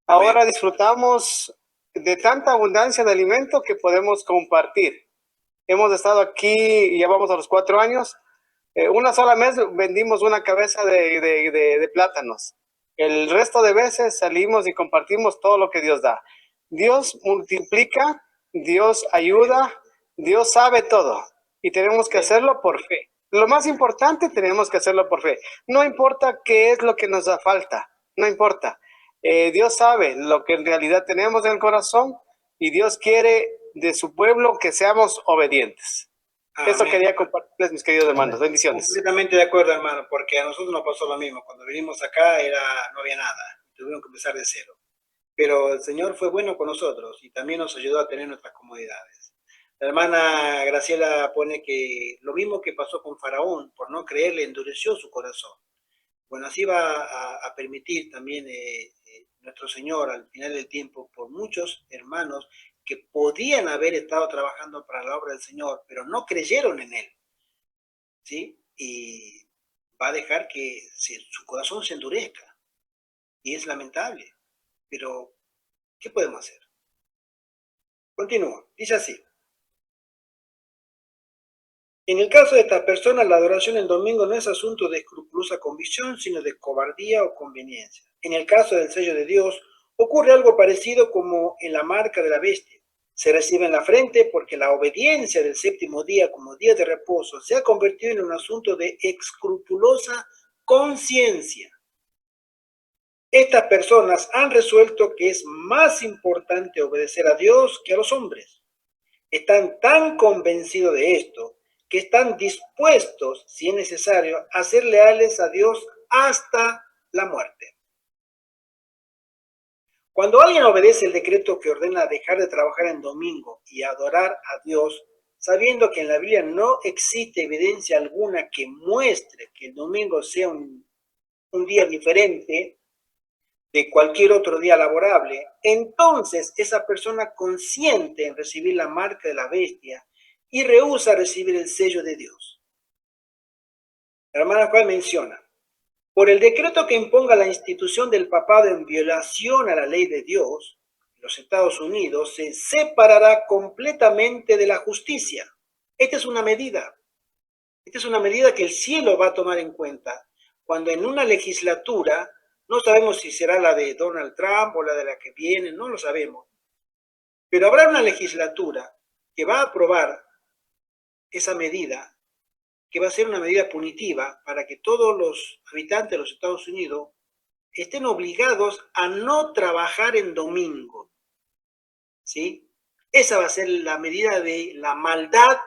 Ahora disfrutamos de tanta abundancia de alimento que podemos compartir. Hemos estado aquí y ya vamos a los 4 años. Una sola vez vendimos una cabeza de plátanos. El resto de veces salimos y compartimos todo lo que Dios da. Dios multiplica, Dios ayuda, Dios sabe todo. Y tenemos que hacerlo por fe. Lo más importante, tenemos que hacerlo por fe. No importa qué es lo que nos da falta, no importa. Dios sabe lo que en realidad tenemos en el corazón y Dios quiere de su pueblo que seamos obedientes. Amén. Eso quería compartirles, mis queridos hermanos. Bendiciones. Completamente de acuerdo, hermano, porque a nosotros nos pasó lo mismo. Cuando vinimos acá no había nada, tuvimos que empezar de cero. Pero el Señor fue bueno con nosotros y también nos ayudó a tener nuestras comodidades. La hermana Graciela pone que lo mismo que pasó con Faraón, por no creerle, endureció su corazón. Bueno, así va a permitir también nuestro Señor al final del tiempo por muchos hermanos que podían haber estado trabajando para la obra del Señor, pero no creyeron en Él, ¿sí? Y va a dejar que su corazón se endurezca. Y es lamentable, pero ¿qué podemos hacer? Continúa, dice así. En el caso de estas personas, la adoración el domingo no es asunto de escrupulosa convicción, sino de cobardía o conveniencia. En el caso del sello de Dios, ocurre algo parecido como en la marca de la bestia. Se recibe en la frente porque la obediencia del séptimo día como día de reposo se ha convertido en un asunto de escrupulosa conciencia. Estas personas han resuelto que es más importante obedecer a Dios que a los hombres. Están tan convencidos de esto que están dispuestos, si es necesario, a ser leales a Dios hasta la muerte. Cuando alguien obedece el decreto que ordena dejar de trabajar en domingo y adorar a Dios, sabiendo que en la Biblia no existe evidencia alguna que muestre que el domingo sea un día diferente de cualquier otro día laborable, entonces esa persona consiente en recibir la marca de la bestia y rehúsa recibir el sello de Dios. La hermana Juan menciona, Por el decreto que imponga la institución del papado en violación a la ley de Dios, los Estados Unidos se separará completamente de la justicia. Esta es una medida. Esta es una medida que el cielo va a tomar en cuenta cuando en una legislatura, no sabemos si será la de Donald Trump o la de la que viene, no lo sabemos, pero habrá una legislatura que va a aprobar esa medida, que va a ser una medida punitiva para que todos los habitantes de los Estados Unidos estén obligados a no trabajar en domingo, ¿sí? Esa va a ser la medida de la maldad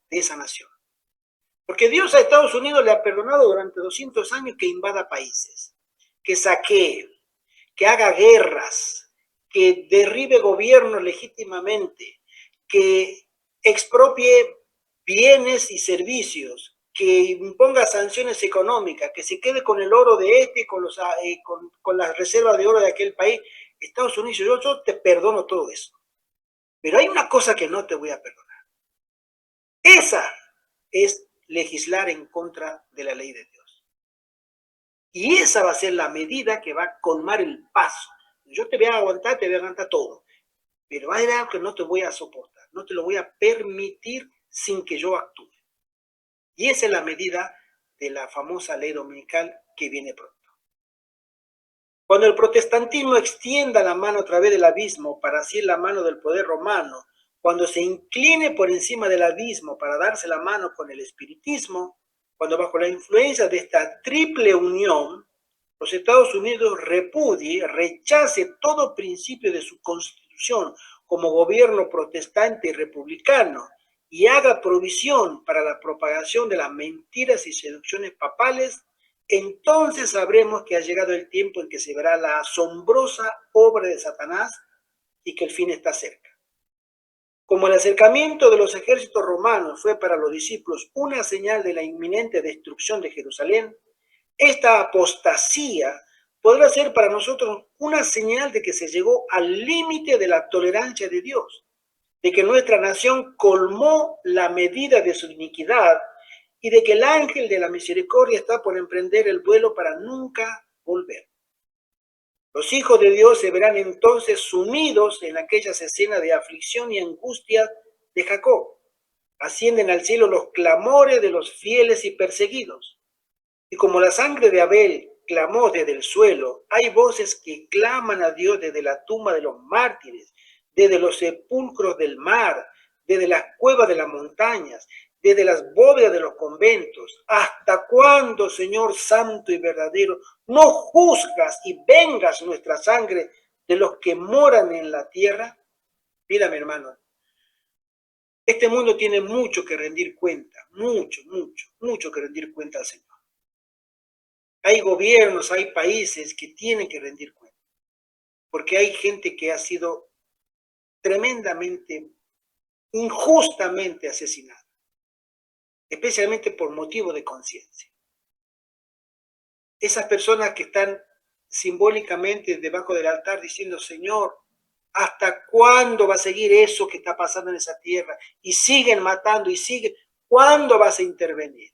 de esa nación. Porque Dios a Estados Unidos le ha perdonado durante 200 años que invada países, que saquee, que haga guerras, que derribe gobiernos legítimamente, que expropie bienes y servicios, que imponga sanciones económicas, que se quede con el oro de este y con las reservas de oro de aquel país. Estados Unidos, yo te perdono todo eso. Pero hay una cosa que no te voy a perdonar. Esa es legislar en contra de la ley de Dios. Y esa va a ser la medida que va a colmar el paso. Yo te voy a aguantar todo. Pero hay algo que no te voy a soportar, no te lo voy a permitir sin que yo actúe. Y esa es la medida de la famosa ley dominical que viene pronto. Cuando el protestantismo extienda la mano a través del abismo para asir la mano del poder romano, cuando se incline por encima del abismo para darse la mano con el espiritismo, cuando bajo la influencia de esta triple unión, los Estados Unidos rechace todo principio de su constitución como gobierno protestante y republicano y haga provisión para la propagación de las mentiras y seducciones papales, entonces sabremos que ha llegado el tiempo en que se verá la asombrosa obra de Satanás y que el fin está cerca. Como el acercamiento de los ejércitos romanos fue para los discípulos una señal de la inminente destrucción de Jerusalén, esta apostasía podrá ser para nosotros una señal de que se llegó al límite de la tolerancia de Dios, de que nuestra nación colmó la medida de su iniquidad y de que el ángel de la misericordia está por emprender el vuelo para nunca volver. Los hijos de Dios se verán entonces sumidos en aquellas escenas de aflicción y angustia de Jacob. Ascienden al cielo los clamores de los fieles y perseguidos. Y como la sangre de Abel clamó desde el suelo, hay voces que claman a Dios desde la tumba de los mártires, desde los sepulcros del mar, desde las cuevas de las montañas, desde las bóvedas de los conventos. ¿Hasta cuándo, Señor santo y verdadero, no juzgas y vengas nuestra sangre de los que moran en la tierra? Mira, mi hermano, este mundo tiene mucho que rendir cuenta, mucho que rendir cuenta al Señor. Hay gobiernos, hay países que tienen que rendir cuenta, porque hay gente que ha sido tremendamente, injustamente asesinada, especialmente por motivo de conciencia. Esas personas que están simbólicamente debajo del altar diciendo, Señor, ¿hasta cuándo va a seguir eso que está pasando en esa tierra? Y siguen matando y siguen. ¿Cuándo vas a intervenir?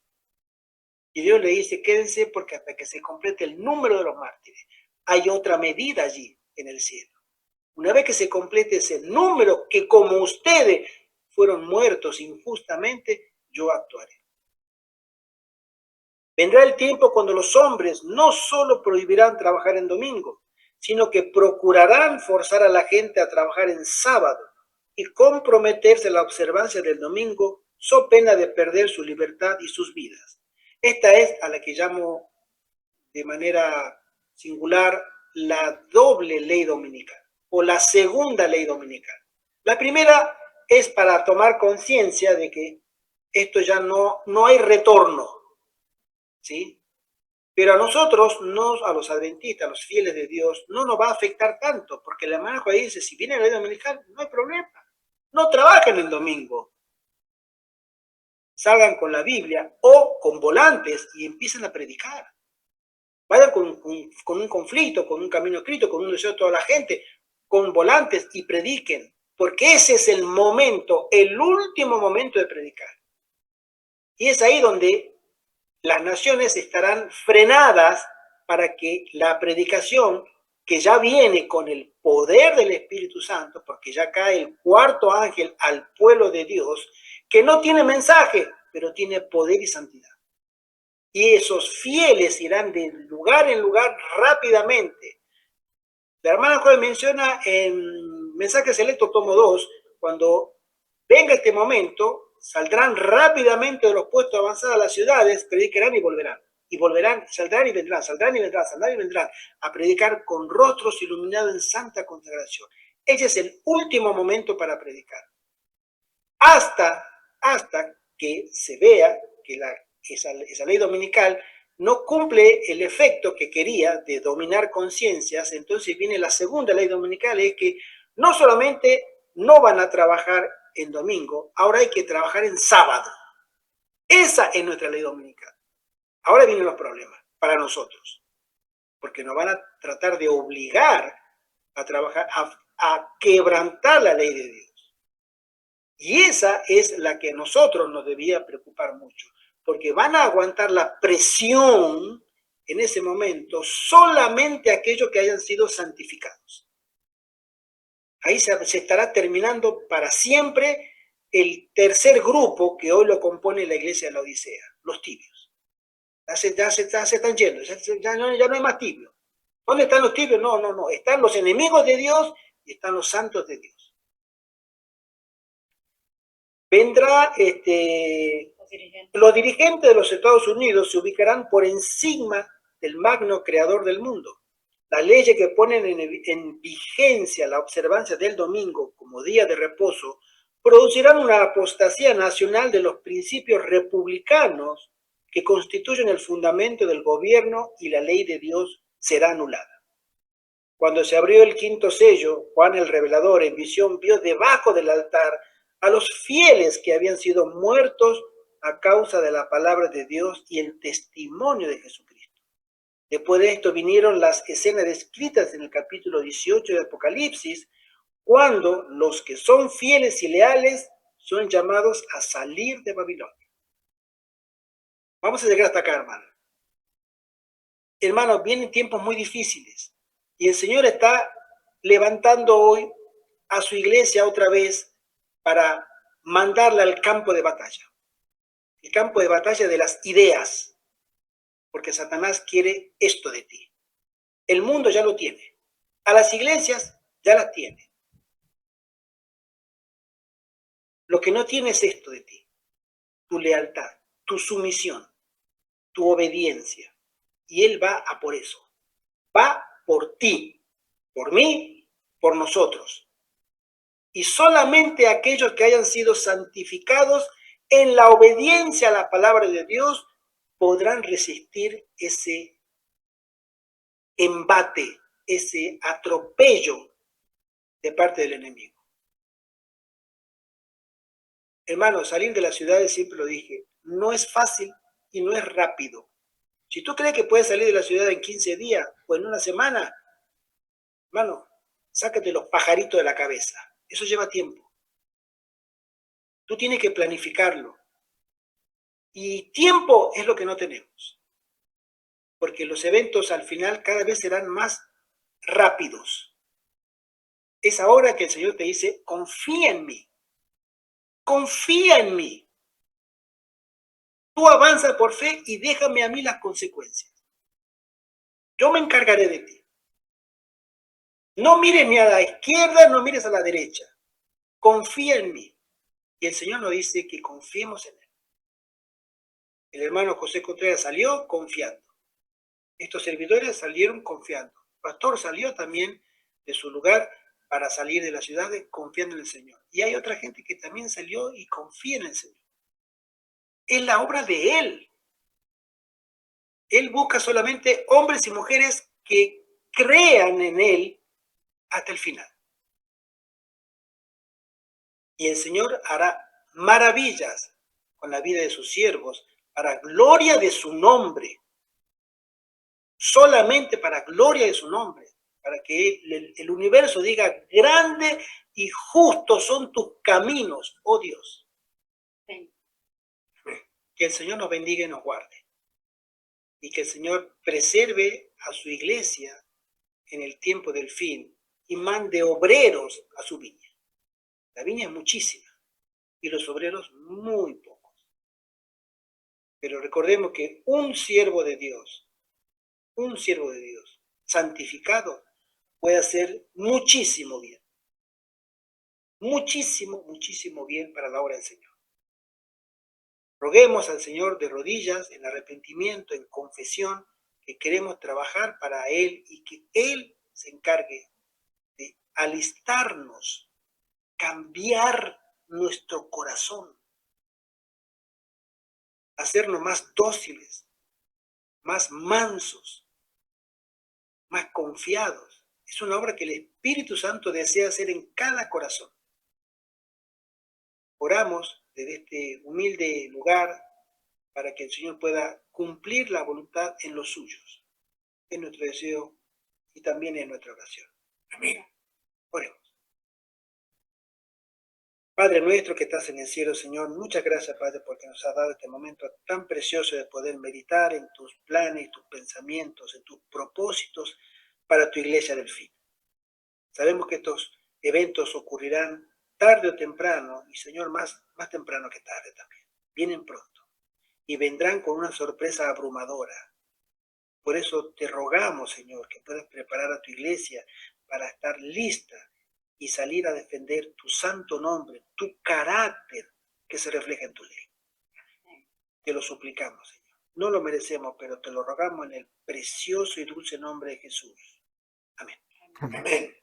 Y Dios le dice, quédense porque hasta que se complete el número de los mártires, hay otra medida allí en el cielo. Una vez que se complete ese número, que como ustedes fueron muertos injustamente, yo actuaré. Vendrá el tiempo cuando los hombres no solo prohibirán trabajar en domingo, sino que procurarán forzar a la gente a trabajar en sábado y comprometerse a la observancia del domingo, so pena de perder su libertad y sus vidas. Esta es a la que llamo de manera singular la doble ley dominical o la segunda ley dominical. La primera es para tomar conciencia de que esto ya no hay retorno, ¿sí? Pero a nosotros, a los adventistas, a los fieles de Dios, no nos va a afectar tanto, porque el hermano ahí dice, si viene la ley dominical, no hay problema. No trabajen el domingo. Salgan con la Biblia o con volantes y empiecen a predicar. Vayan con un conflicto, con un camino escrito, con un deseo de toda la gente, con volantes y prediquen, porque ese es el momento, el último momento de predicar. Y es ahí donde las naciones estarán frenadas para que la predicación, que ya viene con el poder del Espíritu Santo, porque ya cae el cuarto ángel al pueblo de Dios, que no tiene mensaje, pero tiene poder y santidad. Y esos fieles irán de lugar en lugar rápidamente. La hermana Joel menciona en Mensaje Selecto, tomo 2, cuando venga este momento, saldrán rápidamente de los puestos avanzados a las ciudades, predicarán y volverán. Y volverán, saldrán y vendrán, saldrán y vendrán, saldrán y vendrán, a predicar con rostros iluminados en santa consagración. Ese es el último momento para predicar. Hasta que se vea que esa ley dominical no cumple el efecto que quería de dominar conciencias. Entonces viene la segunda ley dominical, es que no solamente no van a trabajar en domingo, ahora hay que trabajar en sábado. Esa es nuestra ley dominical. Ahora vienen los problemas para nosotros, porque nos van a tratar de obligar a trabajar, a quebrantar la ley de Dios. Y esa es la que a nosotros nos debía preocupar mucho, porque van a aguantar la presión en ese momento solamente aquellos que hayan sido santificados. Ahí se estará terminando para siempre el tercer grupo que hoy lo compone la iglesia de la Odisea, los tibios. Ya se están yendo, ya no hay más tibios. ¿Dónde están los tibios? No, están los enemigos de Dios y están los santos de Dios. Vendrá, los dirigentes de los Estados Unidos se ubicarán por encima del magno creador del mundo. Las leyes que ponen en vigencia la observancia del domingo como día de reposo producirán una apostasía nacional de los principios republicanos que constituyen el fundamento del gobierno, y la ley de Dios será anulada. Cuando se abrió el quinto sello, Juan el Revelador en visión vio debajo del altar a los fieles que habían sido muertos a causa de la palabra de Dios y el testimonio de Jesucristo. Después de esto vinieron las escenas descritas en el capítulo 18 de Apocalipsis, cuando los que son fieles y leales son llamados a salir de Babilonia. Vamos a llegar hasta acá, hermano. Hermanos, vienen tiempos muy difíciles y el Señor está levantando hoy a su iglesia otra vez para mandarla al campo de batalla. El campo de batalla de las ideas, porque Satanás quiere esto de ti. El mundo ya lo tiene. A las iglesias ya las tiene. Lo que no tiene es esto de ti. Tu lealtad, tu sumisión, tu obediencia. Y Él va a por eso. Va por ti, por mí, por nosotros. Y solamente aquellos que hayan sido santificados en la obediencia a la palabra de Dios podrán resistir ese embate, ese atropello de parte del enemigo. Hermanos, salir de las ciudades, siempre lo dije, no es fácil y no es rápido. Si tú crees que puedes salir de la ciudad en 15 días o en una semana, hermano, sácate los pajaritos de la cabeza. Eso lleva tiempo. Tú tienes que planificarlo. Y tiempo es lo que no tenemos. Porque los eventos al final cada vez serán más rápidos. Es ahora que el Señor te dice, confía en mí. Confía en mí. Tú avanza por fe y déjame a mí las consecuencias. Yo me encargaré de ti. No mires ni a la izquierda, no mires a la derecha. Confía en mí. Y el Señor nos dice que confiemos en Él. El hermano José Contreras salió confiando. Estos servidores salieron confiando. El pastor salió también de su lugar para salir de la ciudad confiando en el Señor. Y hay otra gente que también salió y confía en el Señor. Es la obra de Él. Él busca solamente hombres y mujeres que crean en Él hasta el final. Y el Señor hará maravillas con la vida de sus siervos para gloria de su nombre. Solamente para gloria de su nombre. Para que el universo diga, grande y justo son tus caminos, oh Dios. Sí. Que el Señor nos bendiga y nos guarde. Y que el Señor preserve a su iglesia en el tiempo del fin y mande obreros a su viña. La viña es muchísima y los obreros muy pocos. Pero recordemos que un siervo de Dios, santificado, puede hacer muchísimo bien. Muchísimo bien para la obra del Señor. Roguemos al Señor de rodillas, en arrepentimiento, en confesión, que queremos trabajar para Él y que Él se encargue de alistarnos, cambiar nuestro corazón, hacernos más dóciles, más mansos, más confiados. Es una obra que el Espíritu Santo desea hacer en cada corazón. Oramos desde este humilde lugar para que el Señor pueda cumplir la voluntad en los suyos. Es nuestro deseo y también es nuestra oración. Amén. Oremos. Padre nuestro que estás en el cielo, Señor, muchas gracias, Padre, porque nos has dado este momento tan precioso de poder meditar en tus planes, tus pensamientos, en tus propósitos para tu iglesia del fin. Sabemos que estos eventos ocurrirán tarde o temprano, y Señor, más temprano que tarde también. Vienen pronto y vendrán con una sorpresa abrumadora. Por eso te rogamos, Señor, que puedas preparar a tu iglesia para estar lista y salir a defender tu santo nombre, tu carácter que se refleja en tu ley. Te lo suplicamos, Señor. No lo merecemos, pero te lo rogamos en el precioso y dulce nombre de Jesús. Amén. Amén.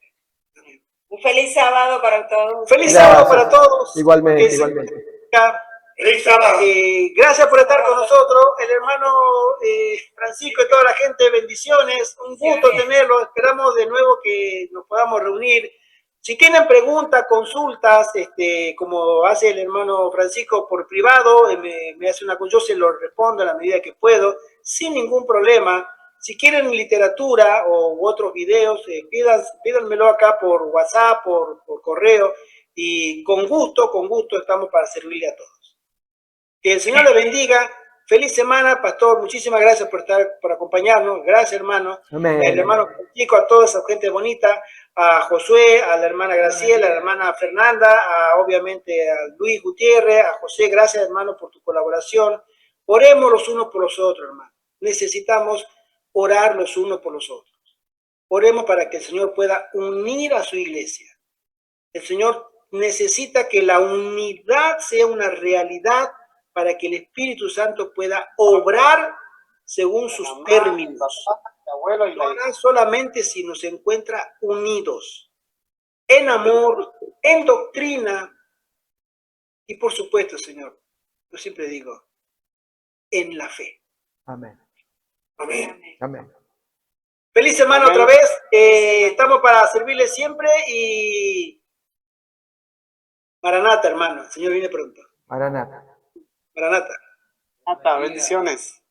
Un feliz sábado para todos. Feliz Gracias. sábado para todos. Igualmente, Que igualmente. Feliz sábado. Gracias por estar con nosotros, el hermano Francisco y toda la gente, bendiciones, un gusto tenerlo, esperamos de nuevo que nos podamos reunir. Si tienen preguntas, consultas, como hace el hermano Francisco por privado, me hace una consulta, yo se lo respondo a la medida que puedo, sin ningún problema. Si quieren literatura u otros videos, pídanmelo acá por WhatsApp, por correo, y con gusto estamos para servirle a todos. Que el Señor le bendiga. Feliz semana, pastor. Muchísimas gracias por acompañarnos. Gracias, hermano. Amén. El hermano Francisco, a toda esa gente bonita, a Josué, a la hermana Graciela, a la hermana Fernanda, obviamente a Luis Gutiérrez, a José. Gracias, hermano, por tu colaboración. Oremos los unos por los otros, hermano. Necesitamos orar los unos por los otros. Oremos para que el Señor pueda unir a su iglesia. El Señor necesita que la unidad sea una realidad para que el Espíritu Santo pueda obrar según sus términos. Lo hará solamente si nos encuentra unidos, en amor, en doctrina y por supuesto, Señor, yo siempre digo, en la fe. Amén. Amén. Amén. Feliz semana otra vez. Estamos para servirles siempre y Maranata, hermano. El Señor viene pronto. Maranata. Maranata. Bendiciones.